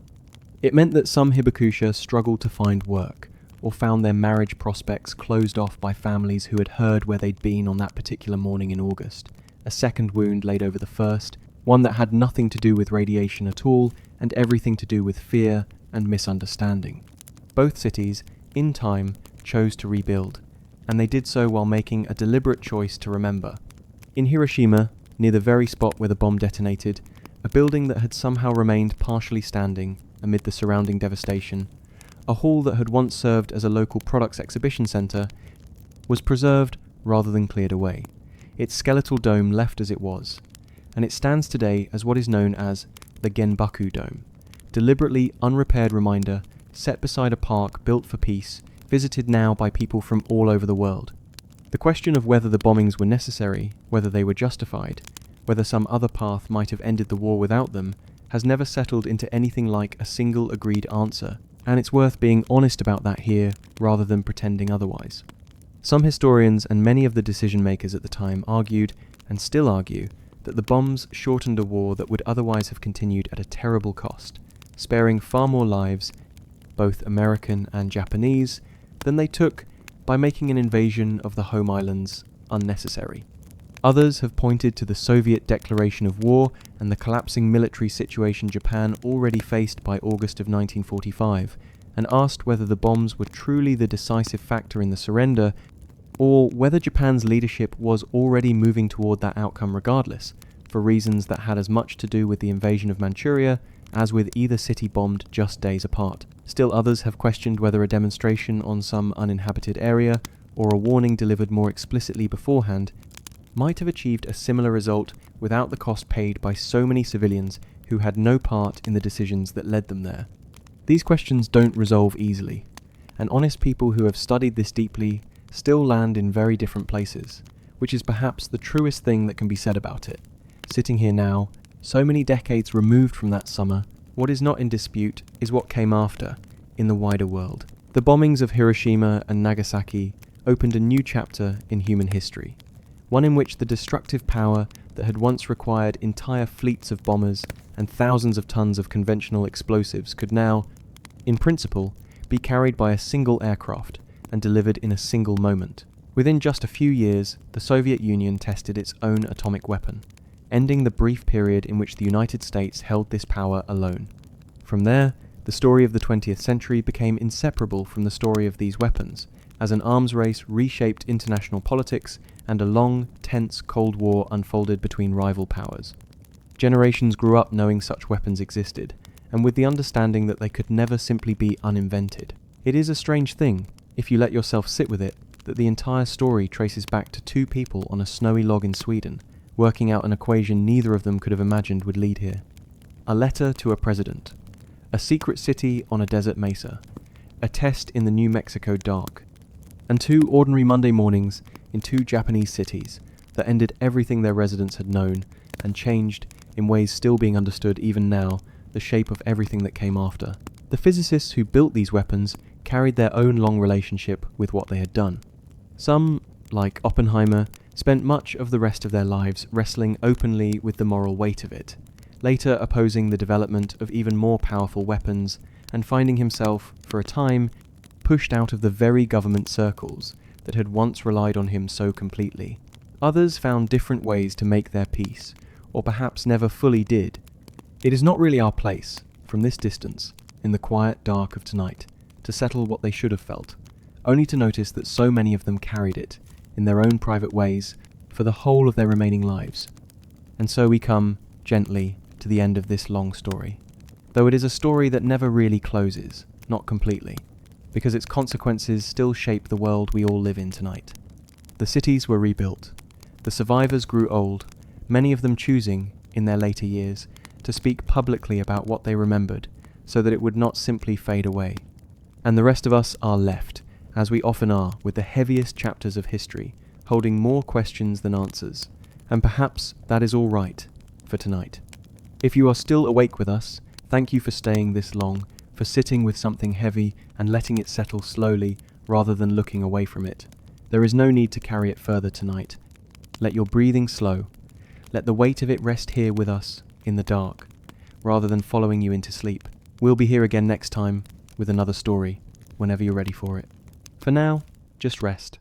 It meant that some hibakusha struggled to find work, or found their marriage prospects closed off by families who had heard where they'd been on that particular morning in August. A second wound laid over the first, one that had nothing to do with radiation at all, and everything to do with fear and misunderstanding. Both cities, in time, chose to rebuild, and they did so while making a deliberate choice to remember. In Hiroshima, near the very spot where the bomb detonated, a building that had somehow remained partially standing amid the surrounding devastation, a hall that had once served as a local products exhibition centre, was preserved rather than cleared away, its skeletal dome left as it was, and it stands today as what is known as the Genbaku Dome, deliberately unrepaired reminder set beside a park built for peace, visited now by people from all over the world. The question of whether the bombings were necessary, whether they were justified, whether some other path might have ended the war without them, has never settled into anything like a single agreed answer, and it's worth being honest about that here rather than pretending otherwise. Some historians and many of the decision makers at the time argued, and still argue, that the bombs shortened a war that would otherwise have continued at a terrible cost, sparing far more lives, both American and Japanese, than they took by making an invasion of the home islands unnecessary. Others have pointed to the Soviet declaration of war and the collapsing military situation Japan already faced by August of 1945, and asked whether the bombs were truly the decisive factor in the surrender, or whether Japan's leadership was already moving toward that outcome regardless, for reasons that had as much to do with the invasion of Manchuria as with either city bombed just days apart. Still others have questioned whether a demonstration on some uninhabited area, or a warning delivered more explicitly beforehand, might have achieved a similar result without the cost paid by so many civilians who had no part in the decisions that led them there. These questions don't resolve easily, and honest people who have studied this deeply still land in very different places, which is perhaps the truest thing that can be said about it. Sitting here now, so many decades removed from that summer, what is not in dispute is what came after, in the wider world. The bombings of Hiroshima and Nagasaki opened a new chapter in human history, one in which the destructive power that had once required entire fleets of bombers and thousands of tons of conventional explosives could now, in principle, be carried by a single aircraft and delivered in a single moment. Within just a few years, the Soviet Union tested its own atomic weapon, ending the brief period in which the United States held this power alone. From there, the story of the 20th century became inseparable from the story of these weapons, as an arms race reshaped international politics and a long, tense Cold War unfolded between rival powers. Generations grew up knowing such weapons existed, and with the understanding that they could never simply be uninvented. It is a strange thing, if you let yourself sit with it, that the entire story traces back to two people on a snowy log in Sweden, working out an equation neither of them could have imagined would lead here. A letter to a president, a secret city on a desert mesa, a test in the New Mexico dark, and two ordinary Monday mornings in two Japanese cities that ended everything their residents had known and changed, in ways still being understood even now, the shape of everything that came after. The physicists who built these weapons carried their own long relationship with what they had done. Some, like Oppenheimer, spent much of the rest of their lives wrestling openly with the moral weight of it, later opposing the development of even more powerful weapons, and finding himself, for a time, pushed out of the very government circles that had once relied on him so completely. Others found different ways to make their peace, or perhaps never fully did. It is not really our place, from this distance, in the quiet dark of tonight, to settle what they should have felt, only to notice that so many of them carried it, in their own private ways, for the whole of their remaining lives. And so we come, gently, to the end of this long story. Though it is a story that never really closes, not completely, because its consequences still shape the world we all live in tonight. The cities were rebuilt. The survivors grew old, many of them choosing, in their later years, to speak publicly about what they remembered, so that it would not simply fade away. And the rest of us are left, as we often are, with the heaviest chapters of history, holding more questions than answers, and perhaps that is all right for tonight. If you are still awake with us, thank you for staying this long, for sitting with something heavy and letting it settle slowly rather than looking away from it. There is no need to carry it further tonight. Let your breathing slow. Let the weight of it rest here with us, in the dark, rather than following you into sleep. We'll be here again next time with another story, whenever you're ready for it. For now, just rest.